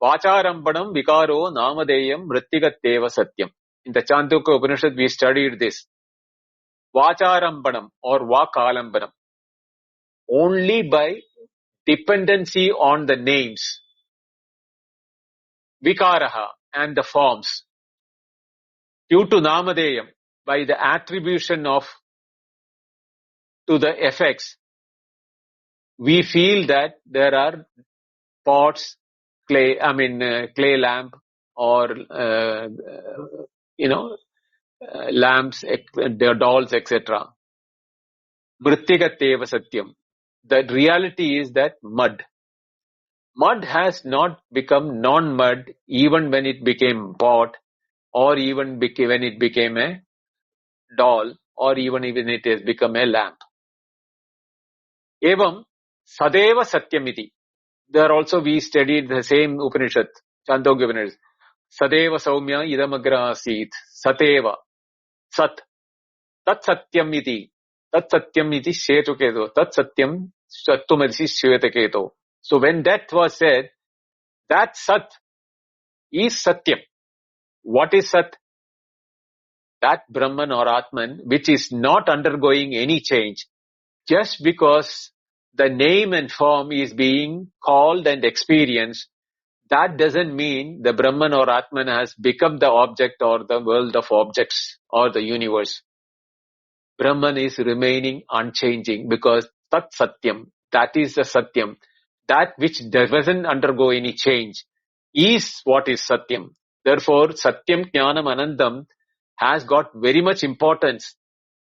[SPEAKER 2] Vacharambanam Vikaro Namadeyam Vrittigatteva Satyam. In the Chandogya Upanishad we studied this. Vacharambanam or Vakalambanam. Only by dependency on the names, Vikaraha and the forms, due to Namadeyam, by the attribution of to the effects, we feel that there are pots, clay lamp or lamps, dolls, etc. Vrittigatteva Satyam. The reality is that mud has not become non-mud even when it became pot, or even when it became a doll, or even it has become a lamp. Evam Sadeva Satyamiti. There also we studied the same Upanishad, Chandogya Upanishad. Sadeva Saumya Idamagra Asit. Sateva. Sat. Tat Satyamiti. Tat Satyamiti Shetuketo. Tat Satyam Sattumadisi Shvetaketo. So when that was said, that Sat is Satyam. What is Sat? That Brahman or Atman, which is not undergoing any change, just because the name and form is being called and experienced, that doesn't mean the Brahman or Atman has become the object or the world of objects or the universe. Brahman is remaining unchanging because Tat Satyam, that is the Satyam, that which doesn't undergo any change, is what is Satyam. Therefore, Satyam Jnanam Anandam has got very much importance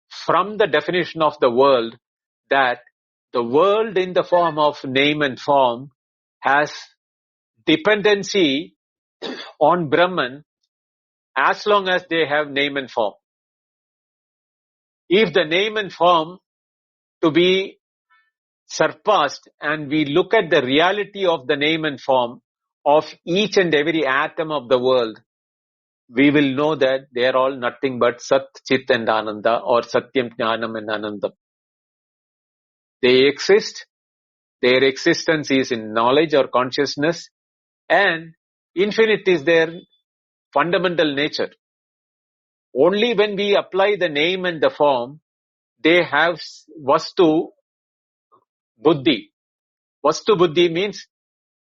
[SPEAKER 2] from the definition of the world, that the world in the form of name and form has dependency on Brahman as long as they have name and form. If the name and form to be surpassed and we look at the reality of the name and form of each and every atom of the world, we will know that they are all nothing but Sat, Chit and Ananda, or Satyam, Jnanam and Anandam. They exist. Their existence is in knowledge or consciousness, and infinite is their fundamental nature. Only when we apply the name and the form, they have Vastu Buddhi. Vastu Buddhi means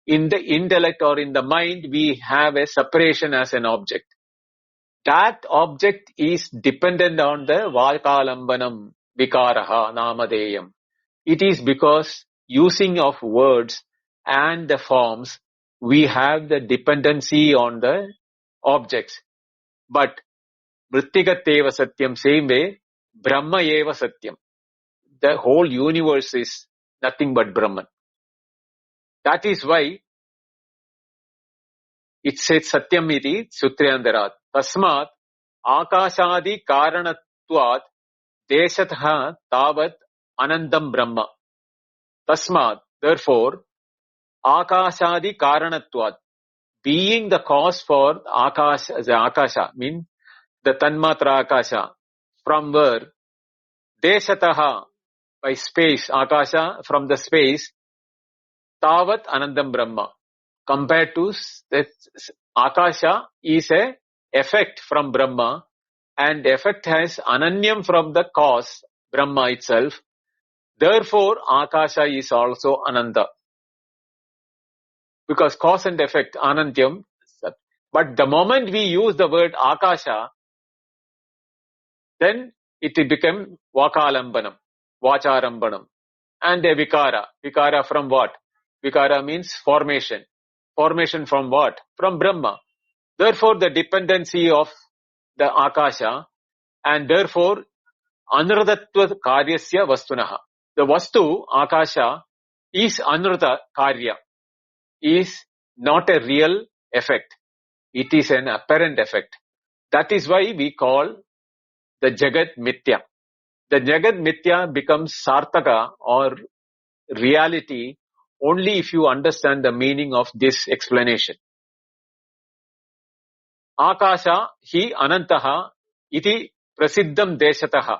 [SPEAKER 2] in the intellect or in the mind, we have a separation as an object. That object is dependent on the Vakalambanam Vikaraha Namadeyam. It is because using of words and the forms, we have the dependency on the objects. But Vrittigatteva Satyam, same way, Brahma Eva Satyam. The whole universe is nothing but Brahman. That is why it says Satyam iti Sutryandarat. Tasmat Akashadi Karanatvat Deshatha Tavat Anandam Brahma. Tasmat, therefore, Akashadi Karanatvat, being the cause for Akasha, the Akasha, means the Tanmatra Akasha, from where Deshataha, by space, Akasha, from the space, Tavat Anandam Brahma. Compared to that, Akasha is a effect from Brahma, and effect has Ananyam from the cause, Brahma itself. Therefore, Akasha is also Ananda. Because cause and effect, Anantyam. But the moment we use the word Akasha, then it became Vakalambanam, Vacharambanam. And a Vikara. Vikara from what? Vikara means formation. Formation from what? From Brahma. Therefore, the dependency of the Akasha, and therefore, Anurdatva Karyasya Vastunaha. The Vastu, Akasha, is Anurta Karya, is not a real effect. It is an apparent effect. That is why we call the Jagat Mithya. The Jagat Mithya becomes Sartaka or reality only if you understand the meaning of this explanation. Akasha hi anantaha iti prasiddham deshataha.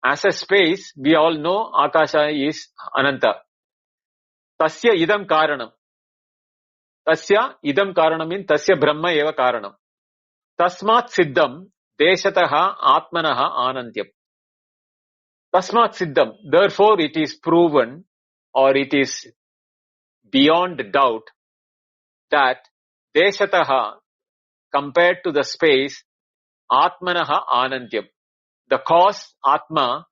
[SPEAKER 2] As a space, we all know Akasha is ananta. Tasya idam karanam. Tasya idam karanam means tasya brahma eva karanam. Tasmat siddham deshataha atmanaha anantyam. Tasmat siddham. Therefore, it is proven or it is beyond doubt that deshataha compared to the space atmanaha anantyam. The cause atma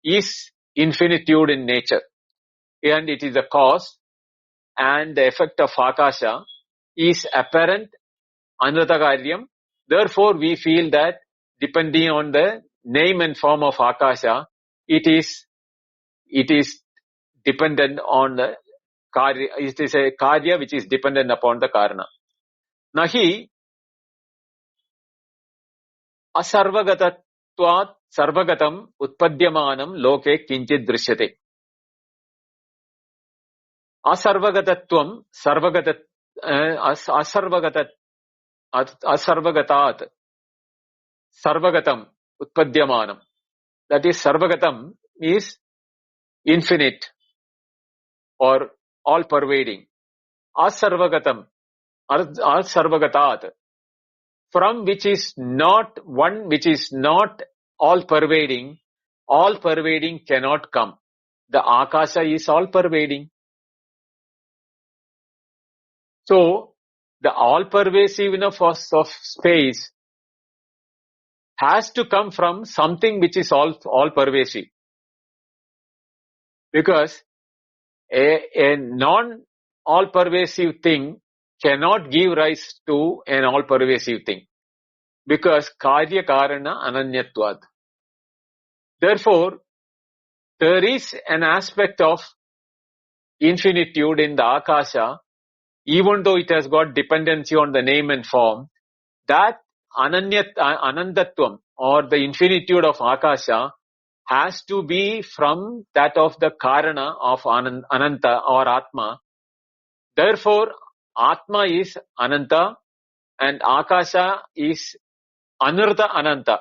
[SPEAKER 2] is infinitude in nature and it is the cause and the effect of akasha is apparent anratakaryam. Therefore, we feel that depending on the name and form of akasha, it is dependent on the karya. It is a karya which is dependent upon the karana. Nahi asarvagatatvat sarvagatam utpadyamanam loke kinchit drishyate. Asarvagatatvam asarvagatat sarvagatam utpadyamanam. That is, sarvagatam is infinite or all pervading. Asarvagatam, asarvagatat, from which is not one, which is not all pervading cannot come. The akasha is all pervading. So, the all pervasiveness of space has to come from something which is all pervasive. Because a non all pervasive thing cannot give rise to an all pervasive thing. Because karya karana ananyatvad. Therefore, there is an aspect of infinitude in the akasha, even though it has got dependency on the name and form, that anandatvam or the infinitude of akasha has to be from that of the karana of ananta or atma. Therefore, atma is ananta and akasha is anartha ananta.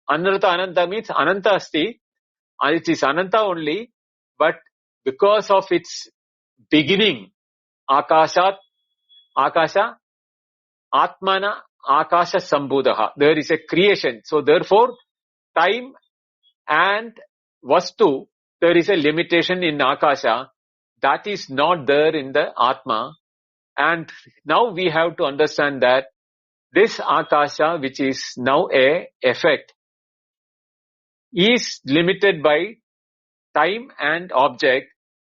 [SPEAKER 2] Anartha ananta means ananta asti, and it is ananta only, but because of its beginning, akasha atmana akasha sambhudaha, there is a creation. So therefore, time and vastu, there is a limitation in akasha that is not there in the atma. And now we have to understand that this akasha, which is now a effect, is limited by time and object,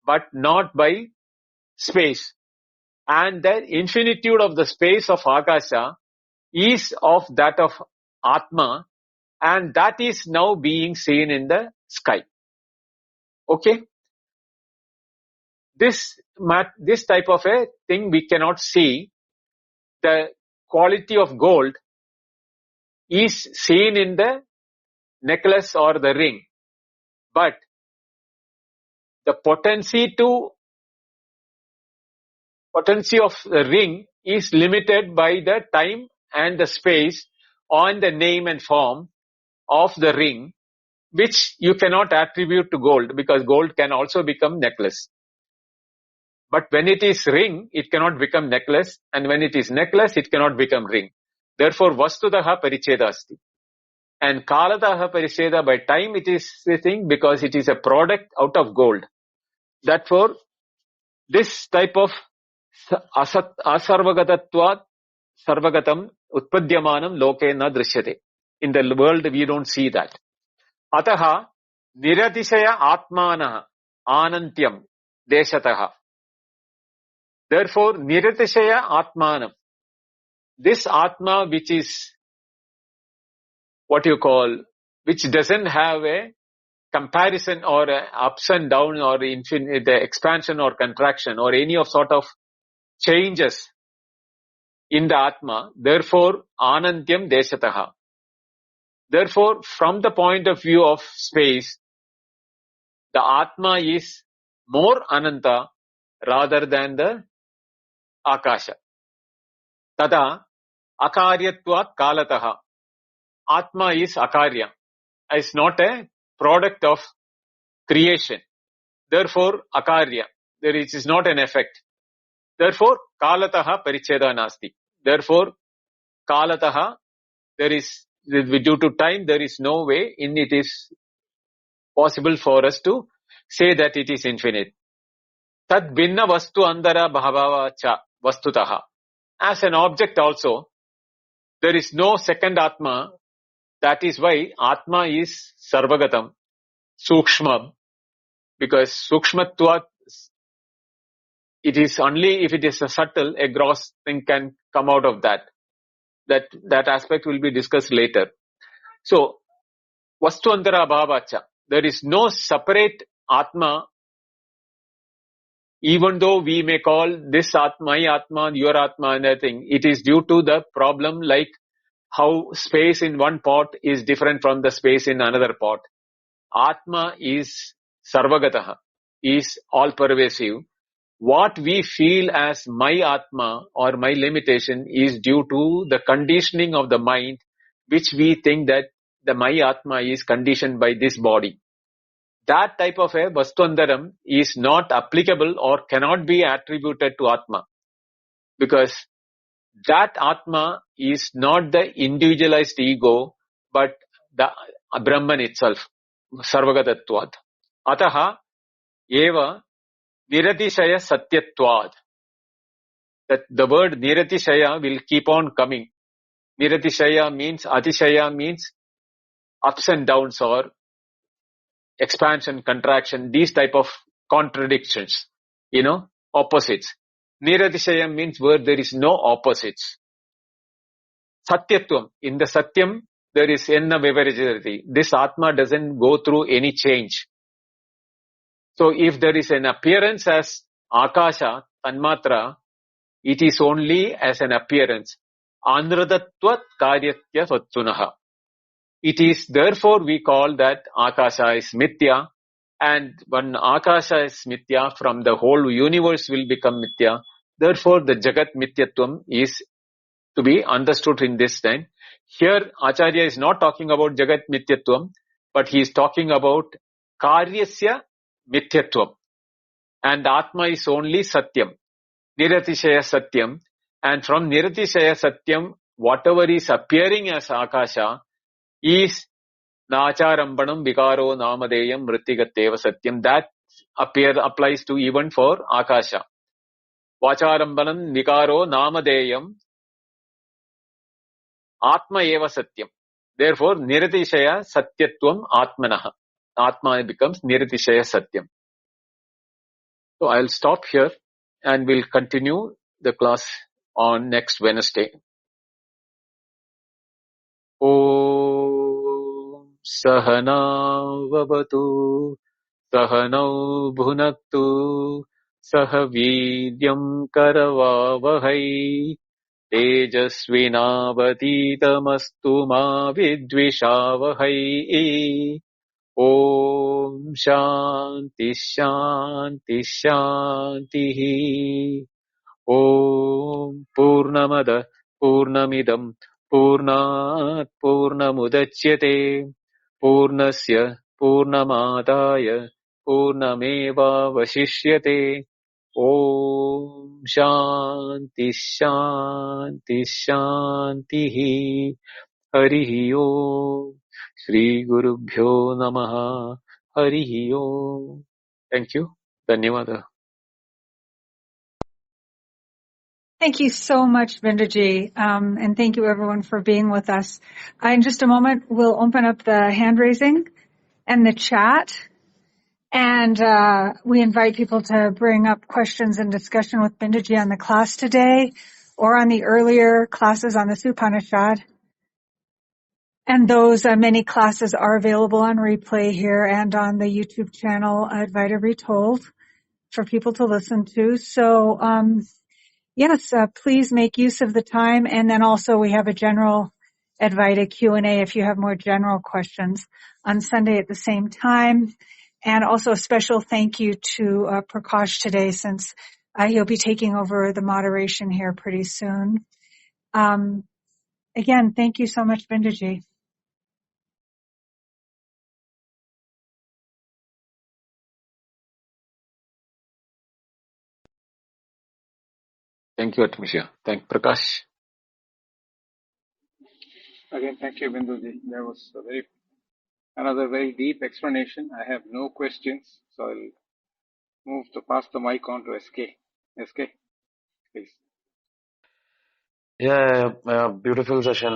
[SPEAKER 2] but not by space. And the infinitude of the space of akasha is of that of atma, and that is now being seen in the sky. Okay? This type of a thing we cannot see. The quality of gold is seen in the necklace or the ring, but the potency of the ring is limited by the time and the space on the name and form of the ring, which you cannot attribute to gold, because gold can also become necklace. But when it is ring, it cannot become necklace, and when it is necklace, it cannot become ring. Therefore, vastudaha paricheda asti. And kalataha paricheda, by time it is a thing, because it is a product out of gold. Therefore, this type of asarvagatatvat sarvagatam utpadyamanam loke na drishyate. In the world, we don't see that. Ataha niratishaya atmanaha anantyam deshataha. Therefore, niratishaya atmanam. This atma, which is which doesn't have a comparison or ups and down or the expansion or contraction or any of sort of changes in the Atma. Therefore, Anantyam Deshataha. Therefore, from the point of view of space, the Atma is more Ananta rather than the Akasha. Tada Akaryatvat Kalataha. Atma is Akarya. It's not a product of creation. Therefore, Akarya. It is not an effect. Therefore, Kalataha Paricheda Nasti. Therefore, Kalataha, due to time, there is no way in it is possible for us to say that it is infinite. Tad Bhinna Vastu Andara Bhavava Cha Vastutaha. As an object also, there is no second Atma. That is why Atma is Sarvagatam, Sukshma, because Sukshmatvat, it is only if it is a subtle, a gross thing can come out of that. That aspect will be discussed later. So, Vastu Andara Bhavacha, there is no separate Atma, even though we may call this Atma, my Atma, your Atma, and everything. It is due to the problem like how space in one pot is different from the space in another pot. Atma is Sarvagataha, is all-pervasive. What we feel as my Atma or my limitation is due to the conditioning of the mind, which we think that the my Atma is conditioned by this body. That type of a Vastvandaram is not applicable or cannot be attributed to Atma, because that Atma is not the individualized ego, but the Brahman itself, Sarvagatatvad. Ataha eva Niratishaya Satyatvad. That the word Niratishaya will keep on coming. Niratishaya means, Atishaya means ups and downs or expansion, contraction, these type of contradictions, opposites. Niratishaya means where there is no opposites. Satyatvam, in the Satyam, there is enna vivarajati. This Atma doesn't go through any change. So if there is an appearance as Akasha, Tanmatra, it is only as an appearance. Anradatvat karyatya vatsunaha. It is therefore we call that Akasha is Mithya, and when Akasha is Mithya, from the whole universe will become Mithya. Therefore the Jagat Mithyatvam is to be understood in this time. Here Acharya is not talking about Jagat Mithyatvam, but he is talking about Karyasya Mithyatvam. And Atma is only Satyam, Niratishaya Satyam. And from Niratishaya Satyam, whatever is appearing as Akasha is Nacharambanam Vikaro Namadeyam Vrittigateva Satyam. That applies to even for Akasha. Vacharambanam Vikaro Namadeyam Atma Eva Satyam. Therefore, Niratishaya Satyatvam Atmanaha. Atma becomes Niratishaya Satyam. So I'll stop here and we'll continue the class on next Wednesday. Om Sahana Vavatu Sahanau Bhunaktu Sahavidyam Karavavahai Tejasvinavaditamastu ma vidvishavahai. Om Shanti Shanti Shanti. Om Purnamada Purnamidam Purnat Purnamudachyate Purnasya Purnamadaya Purnameva Vashishyate. Om Shanti Shanti Shanti. Harihi Om. Shri Gurubhyo Namaha. Harihi Om. Thank you. Dhanyavada.
[SPEAKER 1] Thank you so much, Vindaji, and thank you everyone for being with us. In just a moment, we'll open up the hand raising and the chat, and we invite people to bring up questions and discussion with Vindaji on the class today or on the earlier classes on the Upanishad. And those many classes are available on replay here and on the YouTube channel Advaita Retold for people to listen to. So Yes, please make use of the time. And then also we have a general Advaita Q&A if you have more general questions on Sunday at the same time. And also a special thank you to Prakash today, since he'll be taking over the moderation here pretty soon. Again, thank you so much, Binduji.
[SPEAKER 2] Thank you, Atmisha. Thank Prakash.
[SPEAKER 3] Again, thank you, Binduji. That was another very deep explanation. I have no questions, so I'll pass the mic on to SK. SK, please.
[SPEAKER 4] Yeah, beautiful session,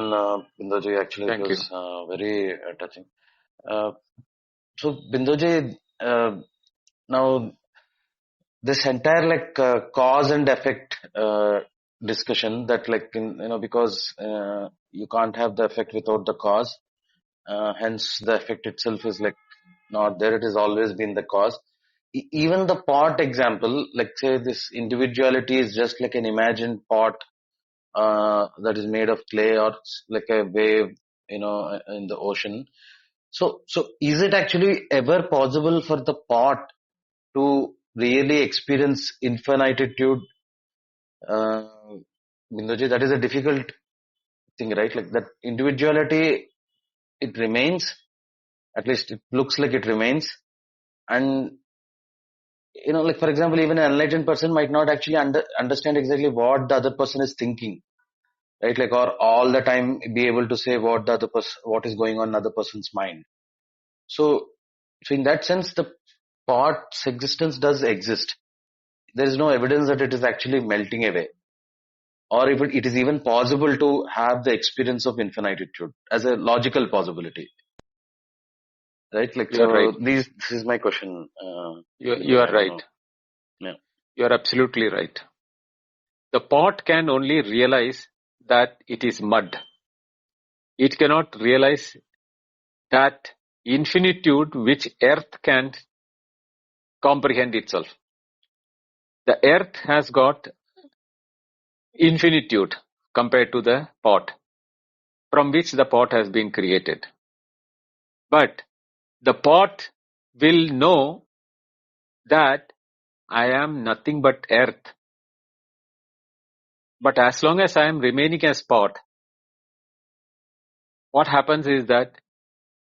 [SPEAKER 4] Binduji. Actually,
[SPEAKER 2] Thank
[SPEAKER 4] it
[SPEAKER 2] you.
[SPEAKER 4] was very touching. So, Binduji, now this entire cause and effect discussion, that because you can't have the effect without the cause, hence the effect itself is not there. It has always been the cause. Even the pot example, like say this individuality is just like an imagined pot that is made of clay or like a wave, in the ocean. So is it actually ever possible for the pot to really experience infinitude? Binduji, that is a difficult thing, right? Like that individuality, it remains, at least it looks like it remains. And, like for example, even an enlightened person might not actually understand exactly what the other person is thinking. Right, like, or all the time be able to say what the other what is going on in other person's mind. So in that sense, the pot's existence does exist. There is no evidence that it is actually melting away, or if it is even possible to have the experience of infinitude as a logical possibility. Right, like
[SPEAKER 2] You are right.
[SPEAKER 4] This is my question.
[SPEAKER 2] You are right.
[SPEAKER 4] Yeah.
[SPEAKER 2] You are absolutely right. The pot can only realize that it is mud. It cannot realize that infinitude which earth can comprehend itself. The earth has got infinitude compared to the pot from which the pot has been created. But the pot will know that I am nothing but earth. But as long as I am remaining as pot, what happens is that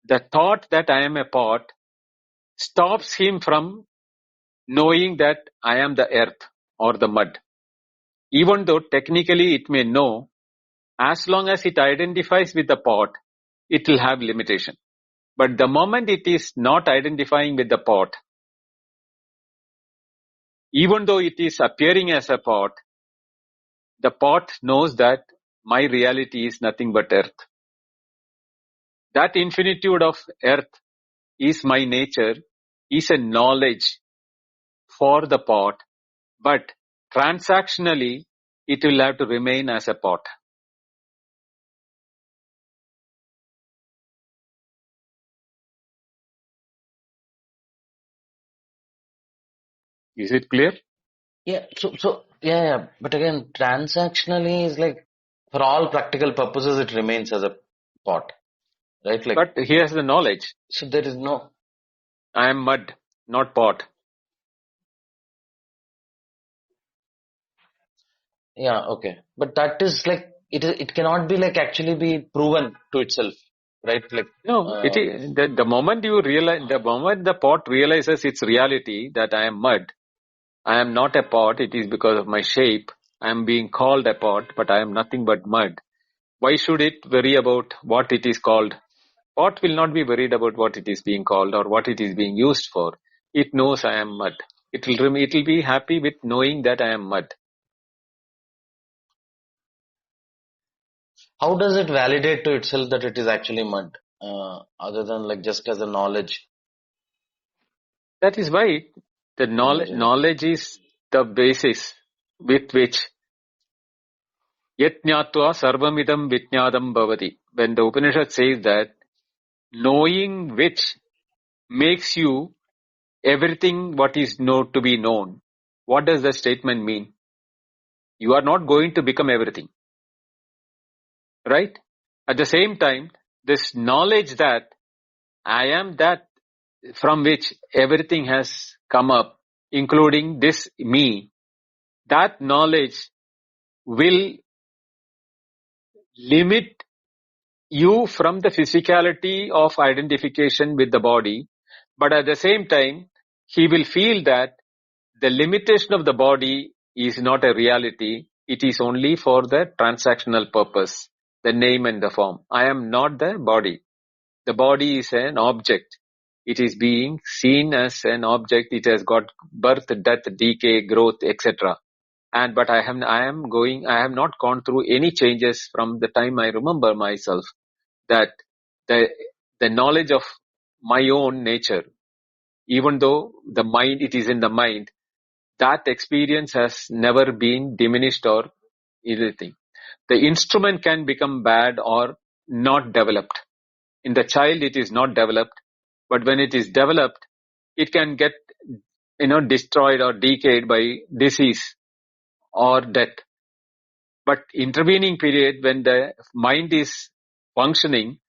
[SPEAKER 2] the thought that I am a pot stops him from knowing that I am the earth or the mud. Even though technically it may know, as long as it identifies with the pot, it will have limitation. But the moment it is not identifying with the pot, even though it is appearing as a pot, the pot knows that my reality is nothing but earth. That infinitude of earth is my nature, is a knowledge for the pot, but transactionally it will have to remain as a pot. Is it clear?
[SPEAKER 4] Yeah. So yeah. But again, transactionally is like, for all practical purposes, it remains as a pot, right? Like,
[SPEAKER 2] But he has the knowledge.
[SPEAKER 4] so there is no.
[SPEAKER 2] I am mud, not pot.
[SPEAKER 4] Yeah, okay. But that is like, it cannot be like actually be proven to itself, right? Like,
[SPEAKER 2] No, it is the moment you realize, the moment the pot realizes its reality that I am mud, I am not a pot, it is because of my shape. I am being called a pot, but I am nothing but mud. Why should it worry about what it is called? Pot will not be worried about what it is being called or what it is being used for. It knows I am mud. It will be happy with knowing that I am mud.
[SPEAKER 4] how does it validate to itself that it is actually mud, other than like just as a knowledge?
[SPEAKER 2] That is why the knowledge is the basis with which yat jnatva sarvamidam vijnadam bhavati. When the Upanishad says that knowing which makes you everything what is known to be known, what does the statement mean? You are not going to become everything. Right? At the same time, this knowledge that I am that from which everything has come up, including this me, that knowledge will limit you from the physicality of identification with the body, but at the same time, he will feel that the limitation of the body is not a reality. It is only for the transactional purpose, the name and the form. I am not the body. The body is an object. It is being seen as an object. It has got birth, death, decay, growth, etc. But I have not gone through any changes from the time I remember myself, that the knowledge of my own nature, even though the mind, it is in the mind, that experience has never been diminished or anything. The instrument can become bad or not developed. In the child, it is not developed, but when it is developed, it can get, destroyed or decayed by disease or death. But intervening period, when the mind is functioning,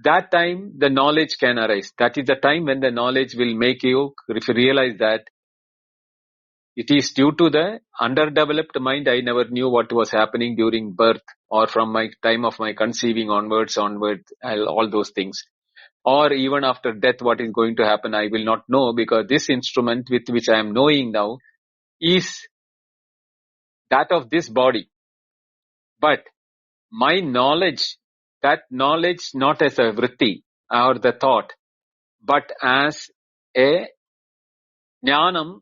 [SPEAKER 2] that time the knowledge can arise. That is the time when the knowledge will make you realize that it is due to the underdeveloped mind. I never knew what was happening during birth or from my time of my conceiving onwards, all those things. Or even after death, what is going to happen, I will not know, because this instrument with which I am knowing now is that of this body. But my knowledge, that knowledge not as a vritti or the thought, but as a jnanam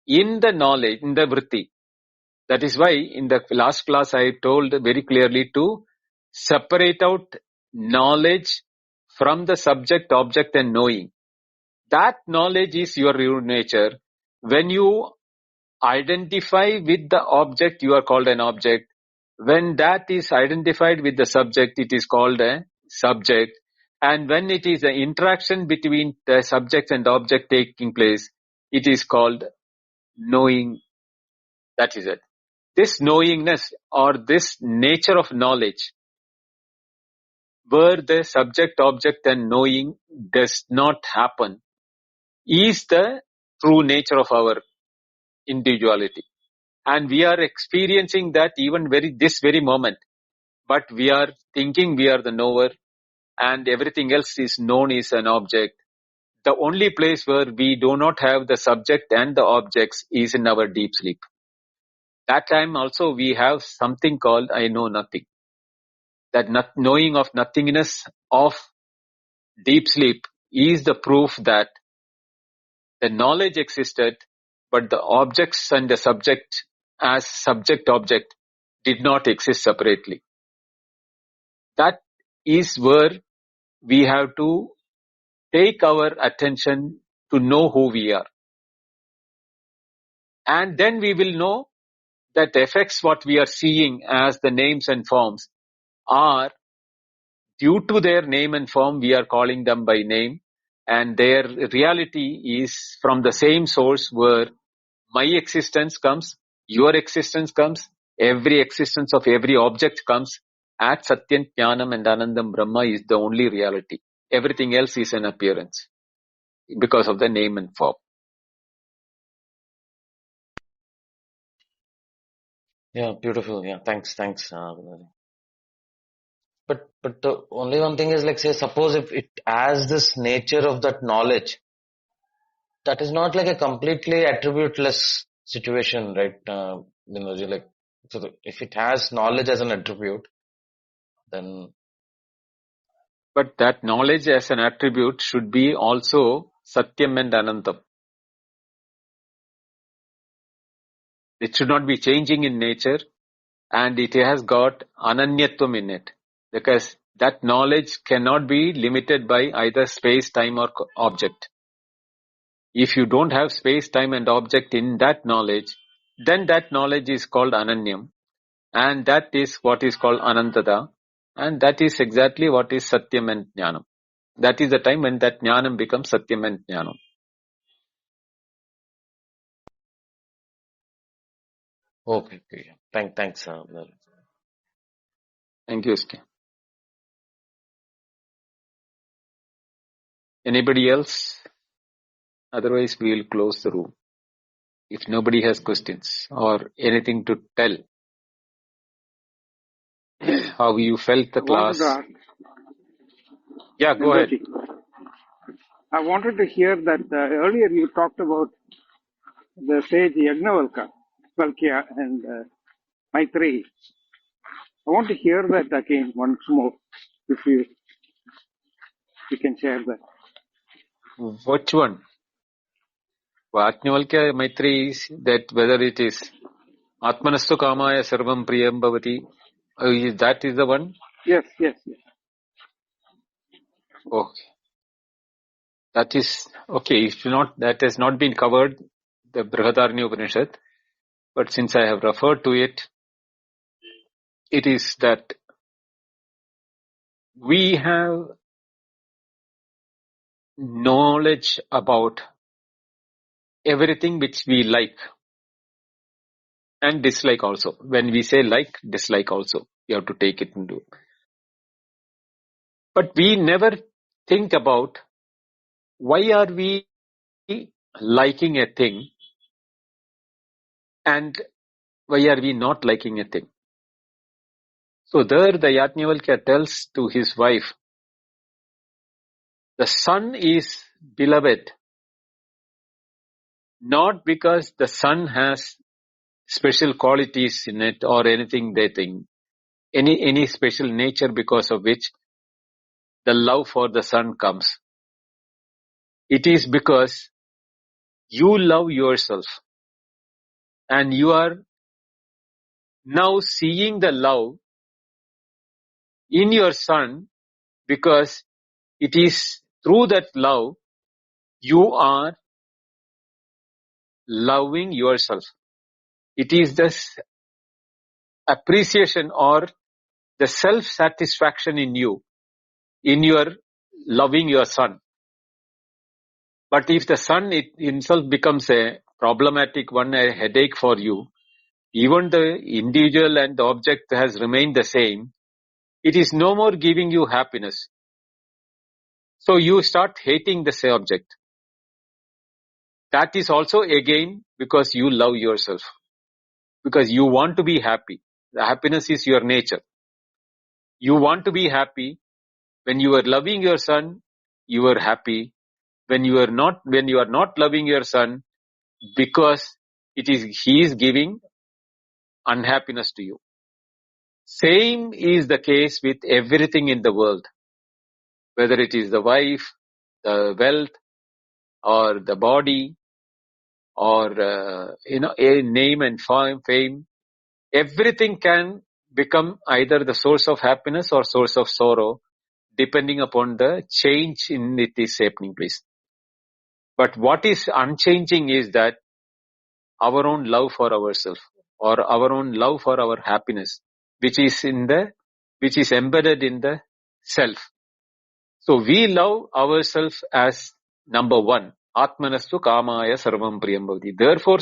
[SPEAKER 2] in the knowledge, in the vritti. That is why in the last class I told very clearly to separate out knowledge from the subject, object and knowing. That knowledge is your real nature. When you identify with the object, you are called an object. When that is identified with the subject, it is called a subject. And when it is the interaction between the subject and the object taking place, it is called knowing. That is it. This knowingness or this nature of knowledge, where the subject, object and knowing does not happen, is the true nature of our individuality. And we are experiencing that even this very moment. But we are thinking we are the knower and everything else is known is an object. The only place where we do not have the subject and the objects is in our deep sleep. That time also we have something called I know nothing. That knowing of nothingness of deep sleep is the proof that the knowledge existed, but the objects and the subject as subject-object did not exist separately. That is where we have to take our attention to know who we are. And then we will know that effects what we are seeing as the names and forms are due to their name and form. We are calling them by name, and their reality is from the same source where my existence comes, your existence comes, every existence of every object comes. At Satyam, Jnanam and Anandam, Brahma is the only reality. Everything else is an appearance because of the name and form.
[SPEAKER 4] Yeah, beautiful. Yeah, thanks. Vinod. But the only one thing is, like, say, suppose if it has this nature of that knowledge, that is not like a completely attributeless situation, right? Vinodji, like, so if it has knowledge as an attribute, then
[SPEAKER 2] But that knowledge as an attribute should be also Satyam and Anantam. It should not be changing in nature, and it has got Ananyatvam in it, because that knowledge cannot be limited by either space, time or object. If you don't have space, time and object in that knowledge, then that knowledge is called Ananyam, and that is what is called Anantada, and that is exactly what is Satyam and Jnanam. That is the time when that Jnanam becomes Satyam and Jnanam.
[SPEAKER 4] Okay. Thanks.
[SPEAKER 2] Thank you, SK. Anybody else? Otherwise, we will close the room. If nobody has questions or anything to tell, how you felt the
[SPEAKER 3] I wanted to
[SPEAKER 2] class.
[SPEAKER 3] ask
[SPEAKER 2] Yeah, go ahead.
[SPEAKER 3] Bindoji. I wanted to hear that earlier you talked about the sage Yagnavalkya, and Maitreyi. I want to hear that again once more, if you can share that.
[SPEAKER 2] Which one? Yajnavalkya Maitreyi is that whether it is Atmanastu Kamaya Sarvam Priyam Bhavati, that is the one?
[SPEAKER 3] Yes.
[SPEAKER 2] Okay. That is, okay, if not, that has not been covered, the Brihadaranya Upanishad, but since I have referred to it, it is that we have knowledge about everything which we like and dislike also. When we say like, dislike also, you have to take it into. But we never think about why are we liking a thing and why are we not liking a thing. So there the Yajnavalkya tells to his wife, the son is beloved not because the son has special qualities in it or anything they think, any special nature because of which the love for the son comes. It is because you love yourself and you are now seeing the love in your son because it is through that love you are loving yourself. It is this appreciation or the self-satisfaction in you, in your loving your son. But if the son himself becomes a problematic one, a headache for you, even the individual and the object has remained the same, it is no more giving you happiness. So you start hating the same object. That is also again because you love yourself. Because you want to be happy. The happiness is your nature. You want to be happy. When you are loving your son, you are happy. When you are not loving your son, because he is giving unhappiness to you. Same is the case with everything in the world. Whether it is the wife, the wealth, or the body, or a name and fame, everything can become either the source of happiness or source of sorrow, depending upon the change in it is happening place. But what is unchanging is that our own love for ourselves or our own love for our happiness, which is embedded in the self. So we love ourselves as number one. Atmanastu kamaya sarvam priyam bhavati. Therefore,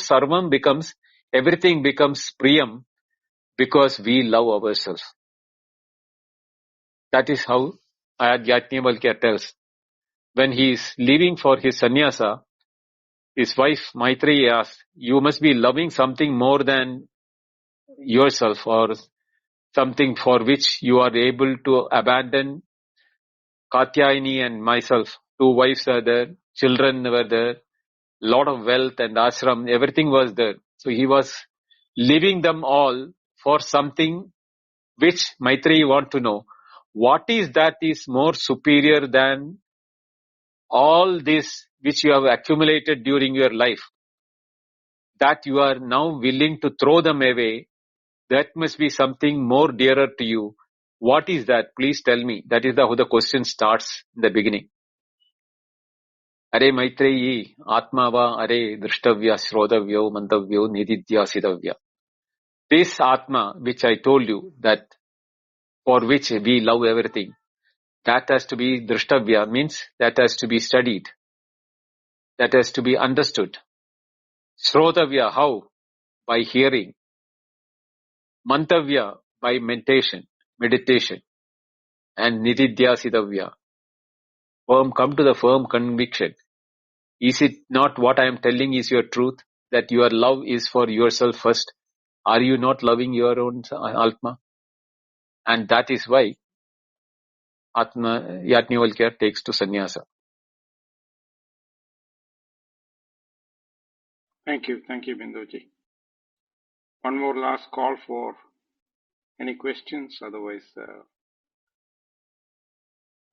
[SPEAKER 2] everything becomes priyam because we love ourselves. That is how Yajnavalkya tells. When he is leaving for his sannyasa, his wife Maitreyi asks, you must be loving something more than yourself or something for which you are able to abandon. Katyayani and myself, 2 wives are there, children were there, lot of wealth and ashram, everything was there. So he was leaving them all for something which Maitreyi want to know. What is that is more superior than all this which you have accumulated during your life? That you are now willing to throw them away. That must be something more dearer to you. What is that? Please tell me. That is how the question starts in the beginning. Are Maitreyi, Atma va are drishtavya, shrodavyo, mantavyo, nididya, sidavya. This Atma, which I told you, that for which we love everything, that has to be drishtavya, means that has to be studied. That has to be understood. Shrodavya, how? By hearing. Mantavya by meditation, and Nididhyasidavya. Come to the firm conviction. Is it not what I am telling is your truth? That your love is for yourself first? Are you not loving your own Atma? And that is why Yajnavalkya takes to sannyasa.
[SPEAKER 3] Thank you, Binduji. One more last call for any questions, otherwise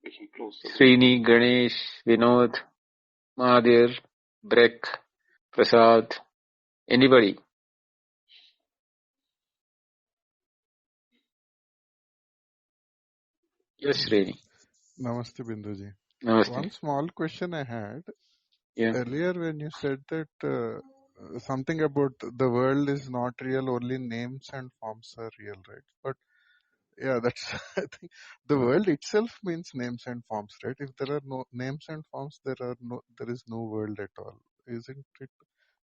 [SPEAKER 3] we can close the
[SPEAKER 2] Srini, Ganesh, Vinod, Mahadir, Brek, Prasad, anybody? Yes, Srini.
[SPEAKER 5] Namaste, Binduji.
[SPEAKER 2] Namaste.
[SPEAKER 5] One small question I had.
[SPEAKER 2] Yeah.
[SPEAKER 5] Earlier when you said that something about the world is not real, only names and forms are real, right? But yeah, that's I think the world itself means names and forms, right? If there are no names and forms, there is no world at all, isn't it?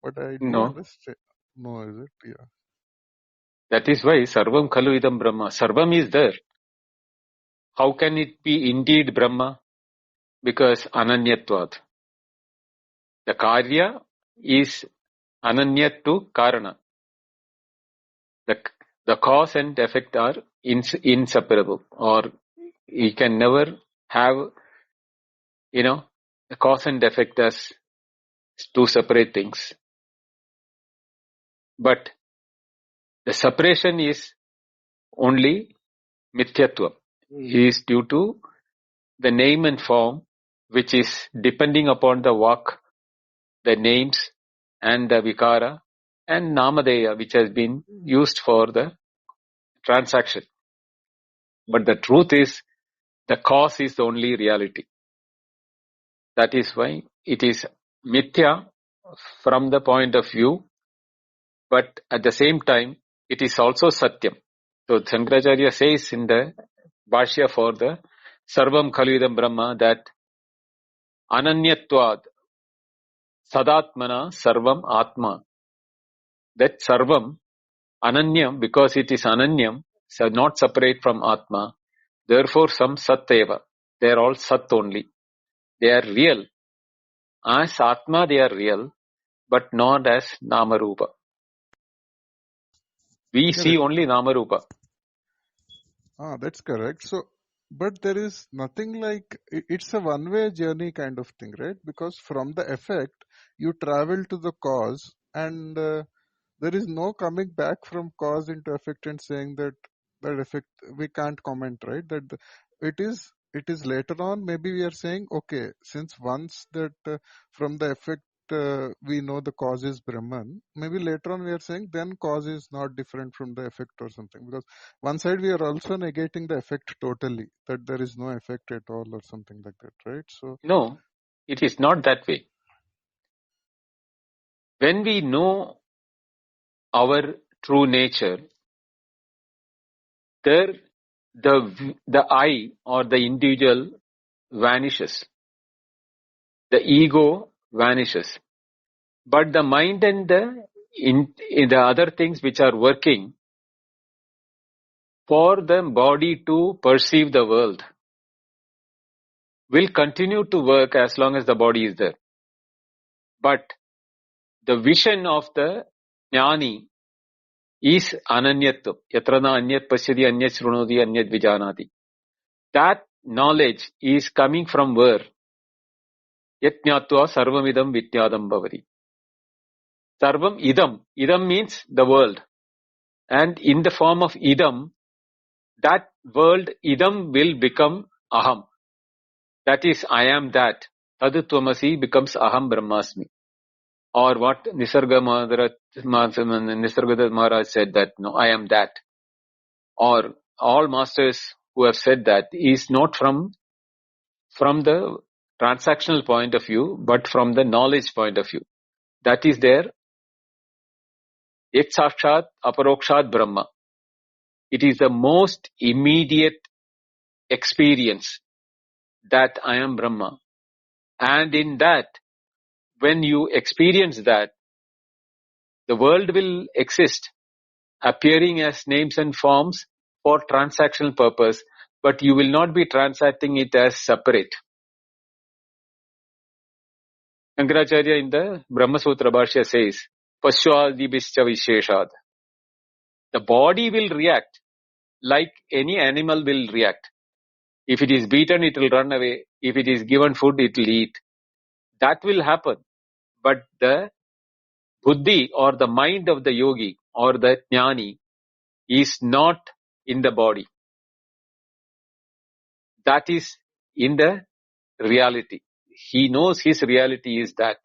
[SPEAKER 5] But I do
[SPEAKER 2] No.
[SPEAKER 5] understand. No, is it? Yeah.
[SPEAKER 2] That is why Sarvam Khalu Idam Brahma. Sarvam is there. How can it be indeed Brahma? Because Ananyatvad. The Karya is Ananyat to Karana. The cause and effect are inseparable, or you can never have, the cause and effect as two separate things. But the separation is only Mithyatva. Is due to the name and form, which is depending upon the vak, the names and the vikara, and namadeya, which has been used for the transaction. But the truth is, the cause is the only reality. That is why it is mithya from the point of view, but at the same time, it is also satyam. So Shankaracharya says in the Bhashya for the Sarvam Khalidam Brahma that Ananyatvad Sadatmana Sarvam Atma. That Sarvam, Ananyam, because it is Ananyam, so not separate from Atma. Therefore, some Satyeva. They are all Sat only. They are real. As Atma, they are real, but not as Namarupa. We see
[SPEAKER 5] Correct.
[SPEAKER 2] only Namarupa.
[SPEAKER 5] That's correct. So, but there is nothing like it's a one-way journey kind of thing, right? Because from the effect, you travel to the cause, and there is no coming back from cause into effect and saying that that effect we can't comment, right? It is later on. Maybe we are saying, okay, since once that from the effect we know the cause is Brahman, maybe later on we are saying then cause is not different from the effect or something, because one side we are also negating the effect totally, that there is no effect at all or something like that, right? So
[SPEAKER 2] No, it is not that way. When we know our true nature, there the I or the individual vanishes. The ego vanishes. But the mind and in the other things which are working for the body to perceive the world will continue to work as long as the body is there. But the vision of the jnani is ananyatva. Yatrana anyat pasyati anyat shrunoti anyat vijanati. That knowledge is coming from where? Yatnyatva sarvamidam vityadam bhavati. Sarvam idam. Idam means the world. And in the form of idam, that world idam will become aham. That is, I am that. Tadutvamasi becomes aham brahmasmi. Or what Nisargadatta Maharaj said that, no, I am that. Or all masters who have said that is not from the transactional point of view, but from the knowledge point of view. That is there. Ek sakshat aparokshat brahma. It is the most immediate experience that I am Brahma. And in that, when you experience that, the world will exist appearing as names and forms for transactional purpose, but you will not be transacting it as separate. Shankaracharya in the Brahma Sutra Bhashya says, Pashyadibhischa Visheshad. The body will react like any animal will react. If it is beaten, it will run away. If it is given food, it will eat. That will happen. But the buddhi or the mind of the yogi or the jnani is not in the body. That is in the reality. He knows his reality is that.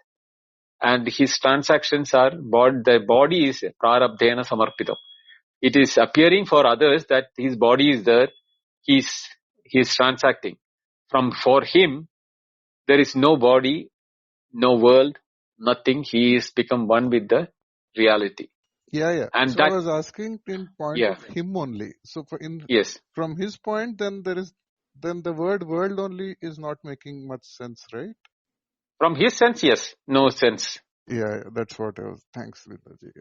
[SPEAKER 2] And his transactions are, the body is prarabdhena samarpitam. It is appearing for others that his body is there. He's transacting. For him, there is no body, no world, nothing. He is become one with the reality.
[SPEAKER 5] Yeah.
[SPEAKER 2] And
[SPEAKER 5] so
[SPEAKER 2] that,
[SPEAKER 5] I was asking in point of him only. So
[SPEAKER 2] yes.
[SPEAKER 5] From his point, then the word world only is not making much sense, right?
[SPEAKER 2] From his sense, yes, no sense.
[SPEAKER 5] Yeah, that's what I was. Thanks, Vidaji.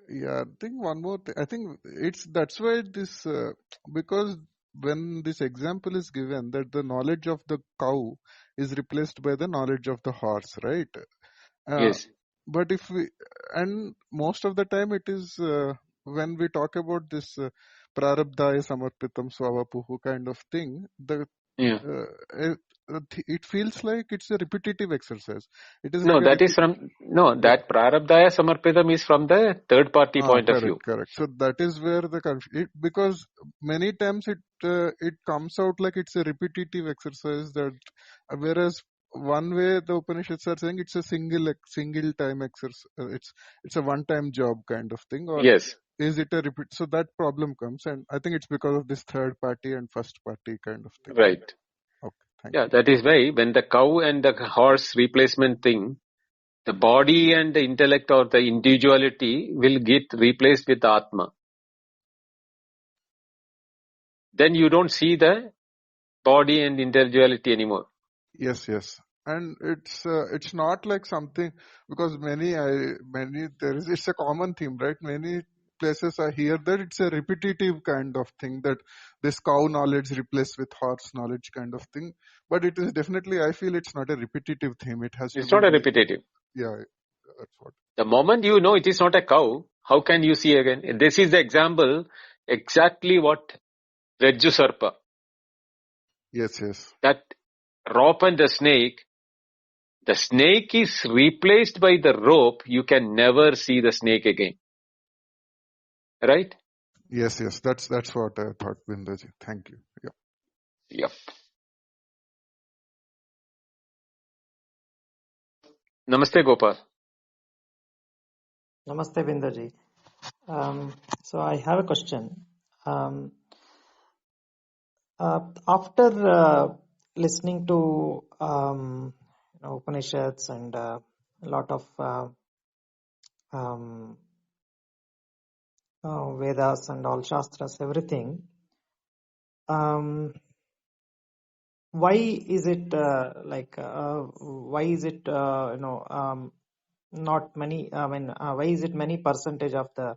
[SPEAKER 5] Yeah, I think one more thing. I think that's why this because when this example is given that the knowledge of the cow is replaced by the knowledge of the horse, right?
[SPEAKER 2] Yes.
[SPEAKER 5] But and most of the time it is when we talk about this prarabdhaya samarpitam swavapuhu kind of thing, it feels like it's a repetitive exercise. It is
[SPEAKER 2] No,
[SPEAKER 5] like
[SPEAKER 2] that prarabdhaya samarpitam is from the third party point of view.
[SPEAKER 5] Correct. So that is where the confusion, because many times it comes out like it's a repetitive exercise, that whereas one way the Upanishads are saying it's a single time exercise, it's a one time job kind of thing, or
[SPEAKER 2] yes.
[SPEAKER 5] Is it a repeat? So that problem comes, and I think it's because of this third party and first party kind of thing.
[SPEAKER 2] Right.
[SPEAKER 5] Okay, thank you.
[SPEAKER 2] That is why when the cow and the horse replacement thing, the body and the intellect or the individuality will get replaced with Atma. Then you don't see the body and individuality anymore.
[SPEAKER 5] Yes. And it's not like something, because it's a common theme, right? Many places I hear that it's a repetitive kind of thing, that this cow knowledge replaced with horse knowledge kind of thing. But it is definitely, I feel it's not a repetitive theme.
[SPEAKER 2] It's not a repetitive.
[SPEAKER 5] Yeah, that's what.
[SPEAKER 2] The moment you know it is not a cow, how can you see again? This is the example, exactly what Rajju Sarpa.
[SPEAKER 5] Yes.
[SPEAKER 2] That rope and the snake is replaced by the rope, you can never see the snake again. Right?
[SPEAKER 5] Yes. That's what I thought, Bindaji. Thank you. Yeah.
[SPEAKER 2] Yep. Namaste, Gopal.
[SPEAKER 6] Namaste, Bindaji. So I have a question. After listening to Upanishads and a lot of Vedas and all Shastras, everything, why is it not many? Why is it many percentage of the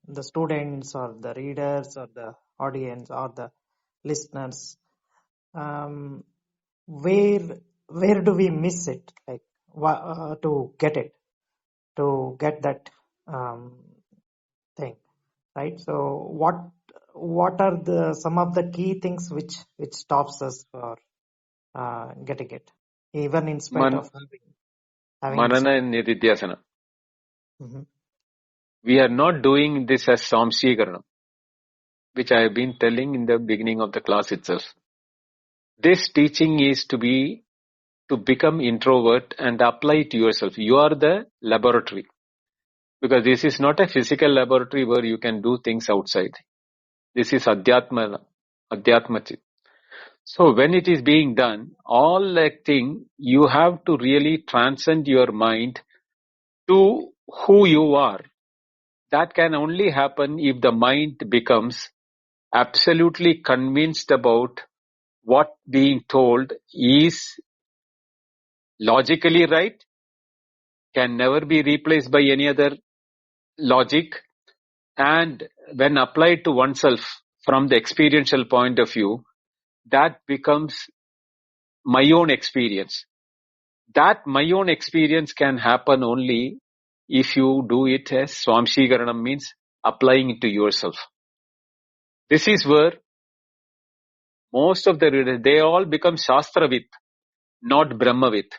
[SPEAKER 6] the students or the readers or the audience or the listeners, where do we miss it, to get that thing, right? So what are some of the key things which stops us for getting it, even in spite of having
[SPEAKER 2] Manana and Nididhyasana.
[SPEAKER 6] Mm-hmm.
[SPEAKER 2] We are not doing this as Samshikarana, which I have been telling in the beginning of the class itself. This teaching is to become introvert and apply it to yourself. You are the laboratory. Because this is not a physical laboratory where you can do things outside. This is Adhyatma Chit. So when it is being done, all that thing, you have to really transcend your mind to who you are. That can only happen if the mind becomes absolutely convinced about what being told is logically right, can never be replaced by any other logic, and when applied to oneself from the experiential point of view, that becomes my own experience. That my own experience can happen only if you do it as Swamshigaranam, means applying it to yourself. This is where most of the readers, they all become Shastravit, not Brahmavit.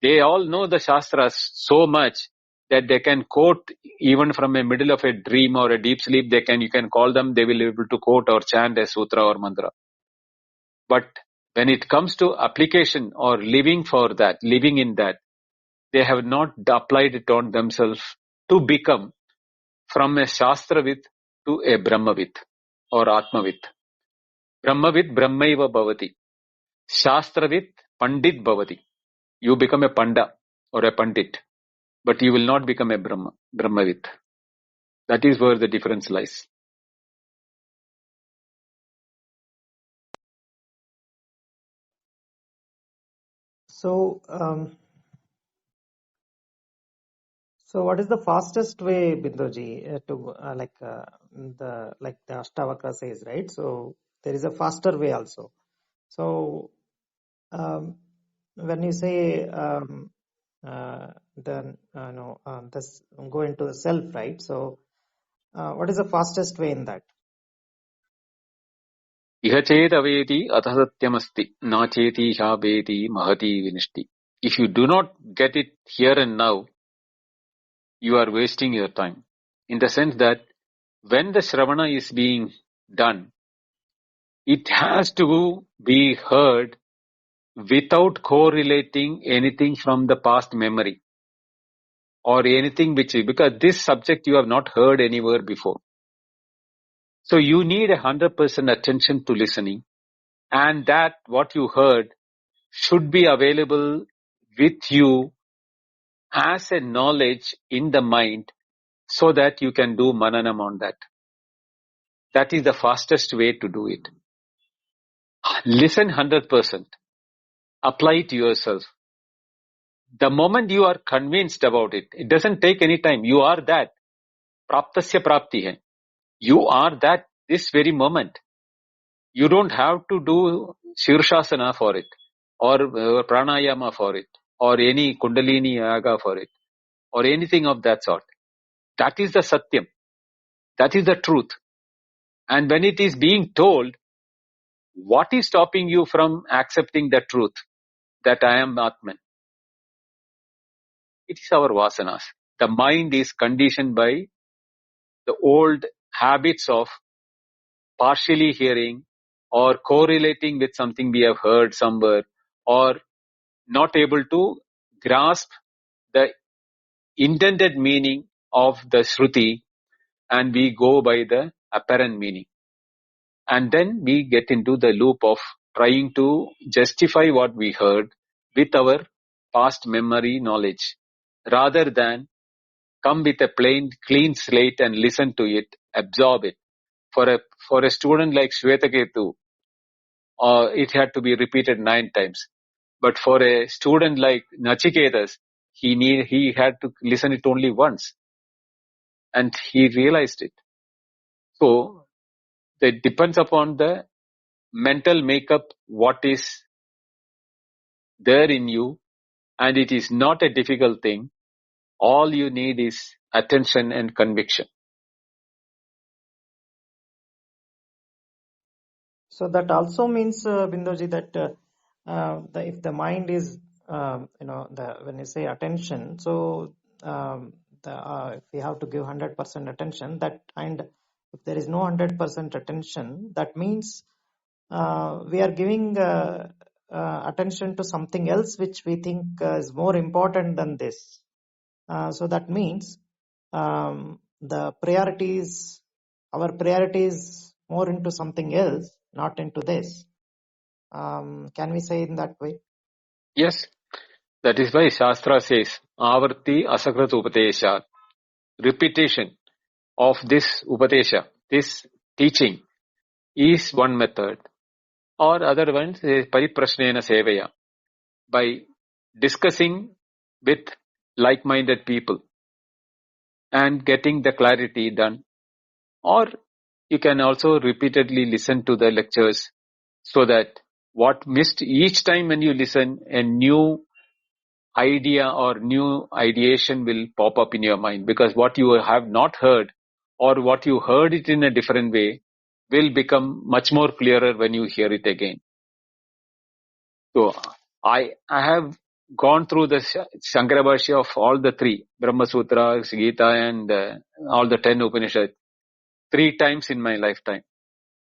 [SPEAKER 2] They all know the Shastras so much that they can quote even from a middle of a dream or a deep sleep. You can call them, they will be able to quote or chant a sutra or mantra. But when it comes to application or living in that, they have not applied it on themselves to become from a Shastravit to a Brahmavit or Atmavit. Brahmavit Brahmaiva Bhavati. Shastravit Pandit Bhavati. You become a Panda or a Pandit, but you will not become a Brahmavit. That is where the difference lies.
[SPEAKER 6] So, so what is the fastest way, Binduji, to the Ashtavakra says, right? So there is a faster way also. So when you say this go into the self, right? So what is the fastest way in that?
[SPEAKER 2] Iha chet aveti atasatyamasti na cheti ha veti mahati vinishti. If you do not get it here and now, you are wasting your time. In the sense that when the Shravana is being done, it has to be heard without correlating anything from the past memory or anything because this subject you have not heard anywhere before. So you need 100% attention to listening, and that what you heard should be available with you as a knowledge in the mind so that you can do mananam on that. That is the fastest way to do it. Listen 100%. Apply it to yourself. The moment you are convinced about it, it doesn't take any time. You are that. Praptasya prapti hai. You are that this very moment. You don't have to do Shirshasana for it, or Pranayama for it, or any Kundalini Yoga for it, or anything of that sort. That is the Satyam. That is the truth. And when it is being told, what is stopping you from accepting the truth that I am Atman? It is our vasanas. The mind is conditioned by the old habits of partially hearing or correlating with something we have heard somewhere, or not able to grasp the intended meaning of the Shruti, and we go by the apparent meaning. And then we get into the loop of trying to justify what we heard with our past memory knowledge, rather than come with a plain, clean slate and listen to it, absorb it. For a student like Shvetaketu, it had to be repeated 9 times. But for a student like Nachiketas, he had to listen it only once, and he realized it. So it depends upon the mental makeup, what is there in you, and it is not a difficult thing. All you need is attention and conviction.
[SPEAKER 6] So that also means, Binduji, that if the mind is, when you say attention, so if we have to give 100% attention, that, and if there is no 100% attention, that means we are giving attention to something else which we think is more important than this. So that means our priority is more into something else, not into this. Can we say in that way?
[SPEAKER 2] Yes, that is why Shastra says, Avarti Asakrat Upatesha. Repetition of this Upatesha, this teaching, is one method. Or other one is Pariprasnena Sevaya. by discussing with like-minded people and getting the clarity done. Or you can also repeatedly listen to the lectures so that what missed each time when you listen, a new idea or new ideation will pop up in your mind, because what you have not heard or what you heard it in a different way will become much more clearer when you hear it again. So I have gone through the Shankara Bhashya of all the three, Brahma Sutra, Gita and all the 10 Upanishads 3 times in my lifetime.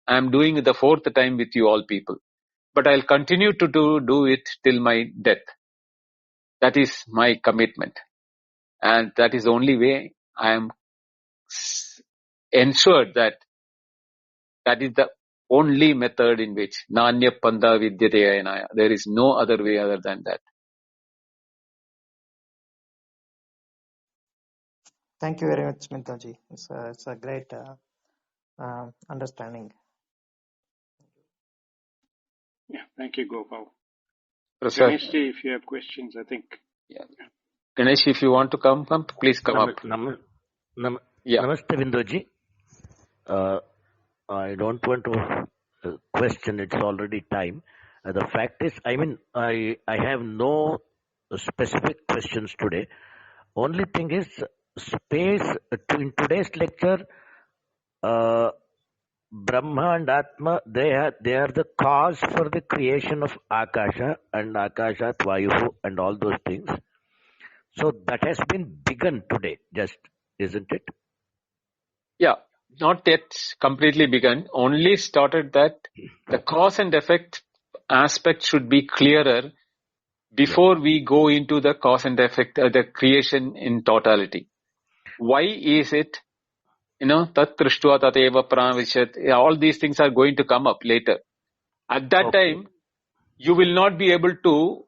[SPEAKER 2] I am doing it the 4th time with you all people. But I'll continue to do it till my death. That is my commitment. And that is the only way I am ensured that is the only method in which Nanya Panda Vidyate Ayanaya. There is no other way other than that.
[SPEAKER 6] Thank you very much, Smithaji. It's a great understanding.
[SPEAKER 3] Yeah, thank you, Gopal.
[SPEAKER 2] Prasad.
[SPEAKER 3] Ganesh ji, if you have questions, I think.
[SPEAKER 2] Yeah. Ganesh, if you want to come, please come up.
[SPEAKER 7] Yeah. Namaste, Bindoji. I don't want to question, it's already time. The fact is, I have no specific questions today. Only thing is, space, in today's lecture, Brahma and Atma, they are the cause for the creation of Akasha and Akashat Vayuhu and all those things. So that has been begun today, just, isn't it?
[SPEAKER 2] Yeah, not yet completely begun. Only started that the cause and effect aspect should be clearer before we go into the cause and effect, the creation in totality. Why is it? Tat Trishtua Tateva Pranavishat, all these things are going to come up later. At that time, you will not be able to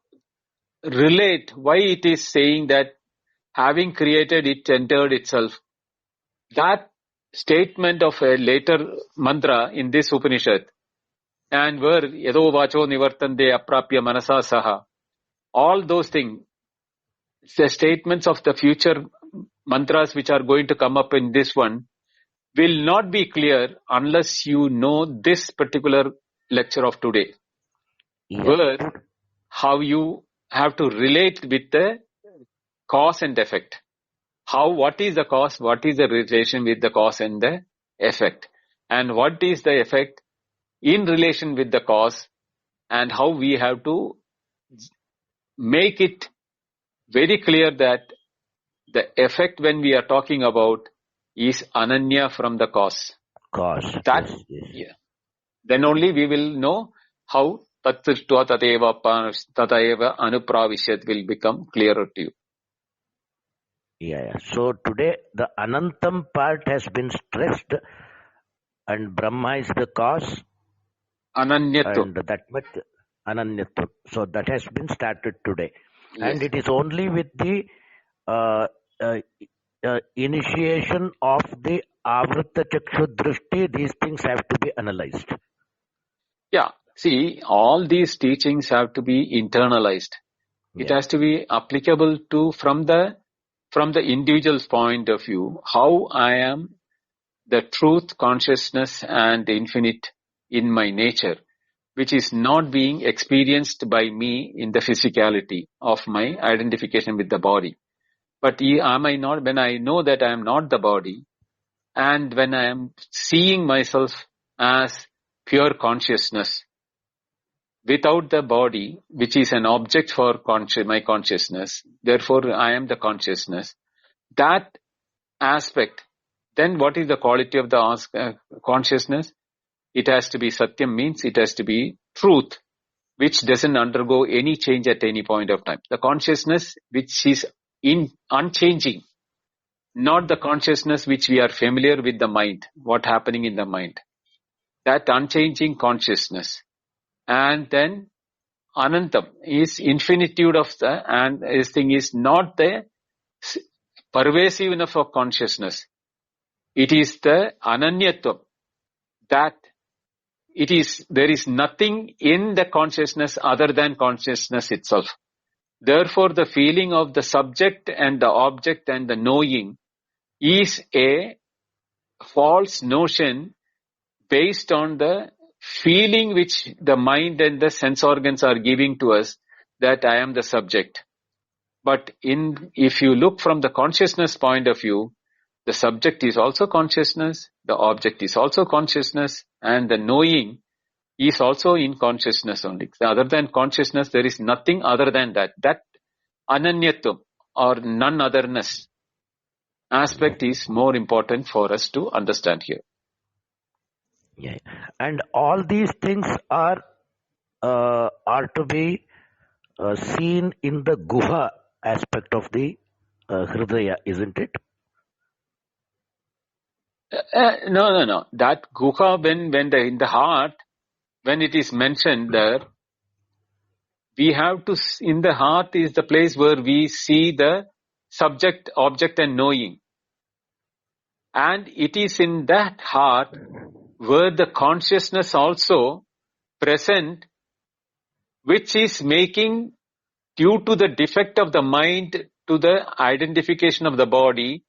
[SPEAKER 2] relate why it is saying that having created it entered itself. That statement of a later mantra in this Upanishad, and where Yado Vacho Nivartande Aprapya Manasa Saha, all those things, the statements of the future mantras which are going to come up in this one, will not be clear unless you know this particular lecture of today, where how you have to relate with the cause and effect. What is the cause, what is the relation with the cause and the effect, and what is the effect in relation with the cause, and how we have to make it very clear that the effect when we are talking about is ananya from the cause. That, yeah. Then only we will know how Tattva Tatayeva Anupravishyat will become clearer to you.
[SPEAKER 7] Yeah. So today the Anantam part has been stressed, and Brahma is the cause.
[SPEAKER 2] Ananyatva.
[SPEAKER 7] And that much Ananyatva. So that has been started today.
[SPEAKER 2] Yes.
[SPEAKER 7] And it is only with the initiation of the Avrita Chakshu Drishti, these things have to be analyzed.
[SPEAKER 2] Yeah. See, all these teachings have to be internalized. It has to be applicable to from the individual's point of view, how I am the truth, consciousness and infinite in my nature, which is not being experienced by me in the physicality of my identification with the body. But am I not, when I know that I am not the body, and when I am seeing myself as pure consciousness, without the body, which is an object for my consciousness, therefore I am the consciousness. That aspect, then what is the quality of the consciousness? It has to be Satyam, means it has to be truth, which doesn't undergo any change at any point of time. The consciousness which is unchanging, not the consciousness which we are familiar with the mind, what happening in the mind. That unchanging consciousness. And then Anantam is infinitude of and this thing is not the pervasive enough of consciousness. It is the Ananyatvam, that there is nothing in the consciousness other than consciousness itself. Therefore, the feeling of the subject and the object and the knowing is a false notion based on the feeling which the mind and the sense organs are giving to us, that I am the subject. But if you look from the consciousness point of view, the subject is also consciousness, the object is also consciousness, and the knowing is also in consciousness only. Other than consciousness, there is nothing other than that. That ananyatvam, or none-otherness aspect, is more important for us to understand here.
[SPEAKER 7] Yeah. And all these things are to be seen in the guha aspect of the hridaya, isn't it?
[SPEAKER 2] No. That guha, in the heart, when it is mentioned there, we have to, in the heart is the place where we see the subject, object and knowing. And it is in that heart where the consciousness also present, which is making, due to the defect of the mind to the identification of the body,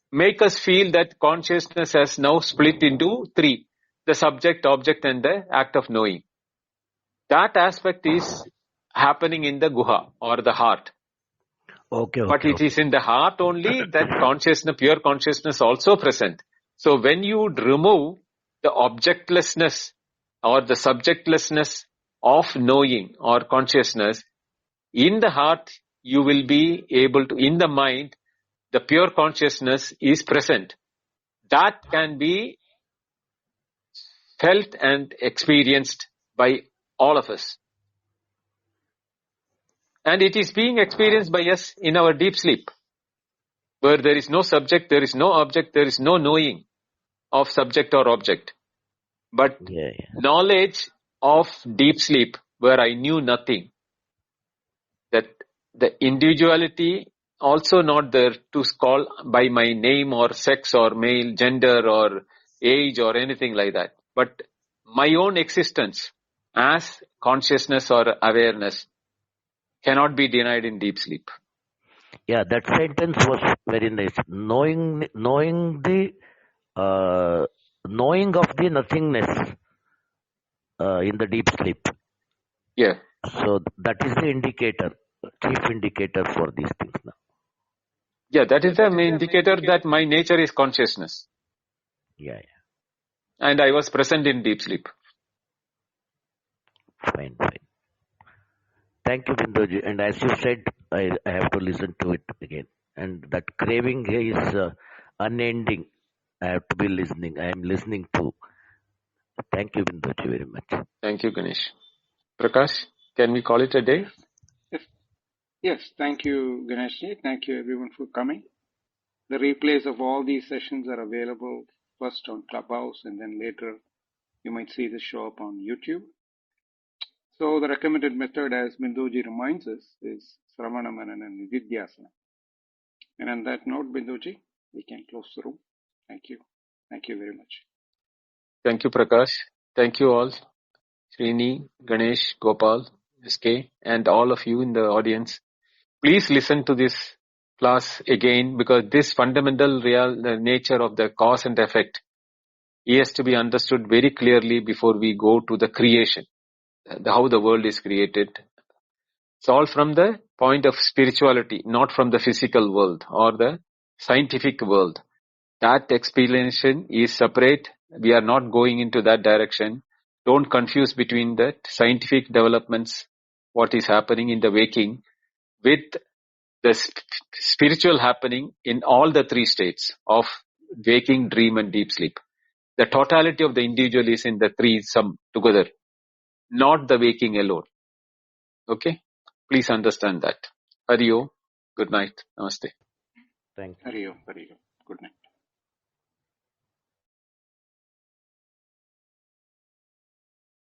[SPEAKER 2] make us feel that consciousness has now split into three: the subject, object and the act of knowing. That aspect is happening in the guha or the heart.
[SPEAKER 7] Okay.
[SPEAKER 2] But it is in the heart only that consciousness, pure consciousness also present. So when you remove the objectlessness or the subjectlessness of knowing or consciousness, in the heart you will be able to, in the mind, the pure consciousness is present. That can be felt and experienced by all of us. And it is being experienced by us in our deep sleep, where there is no subject, there is no object, there is no knowing of subject or object. But knowledge of deep sleep, where I knew nothing, that the individuality also not there to call by my name or sex or male, gender or age or anything like that. But my own existence as consciousness or awareness cannot be denied in deep sleep.
[SPEAKER 7] Yeah, that sentence was very nice. Knowing the knowing of the nothingness in the deep sleep.
[SPEAKER 2] Yeah.
[SPEAKER 7] So that is the indicator, chief indicator for these things now.
[SPEAKER 2] Yeah, that is the main indicator that my nature is consciousness.
[SPEAKER 7] Yeah.
[SPEAKER 2] And I was present in deep sleep.
[SPEAKER 7] Fine. Thank you, Binduji. And as you said, I have to listen to it again. And that craving is unending. I have to be listening. I am listening to. Thank you, Binduji, very much.
[SPEAKER 2] Thank you, Ganesh. Prakash, can we call it a day?
[SPEAKER 3] Yes, thank you, Ganesh. Thank you, everyone, for coming. The replays of all these sessions are available first on Clubhouse, and then later you might see this show up on YouTube. So the recommended method, as Binduji reminds us, is Sravana Manana and Nididhyasana. And on that note, Binduji, we can close the room. Thank you. Thank you very much.
[SPEAKER 2] Thank you, Prakash. Thank you all. Srini, Ganesh, Gopal, SK, and all of you in the audience. Please listen to this class again, because this fundamental the nature of the cause and effect is to be understood very clearly before we go to the creation, how the world is created. It's all from the point of spirituality, not from the physical world or the scientific world. That explanation is separate. We are not going into that direction. Don't confuse between the scientific developments, what is happening in the waking, with the spiritual happening in all the three states of waking, dream and deep sleep. The totality of the individual is in the three sum together, not the waking alone. Okay? Please understand that. Hari Om. Good night. Namaste.
[SPEAKER 7] Thank you.
[SPEAKER 3] Hari Om. Hari Om. Good night.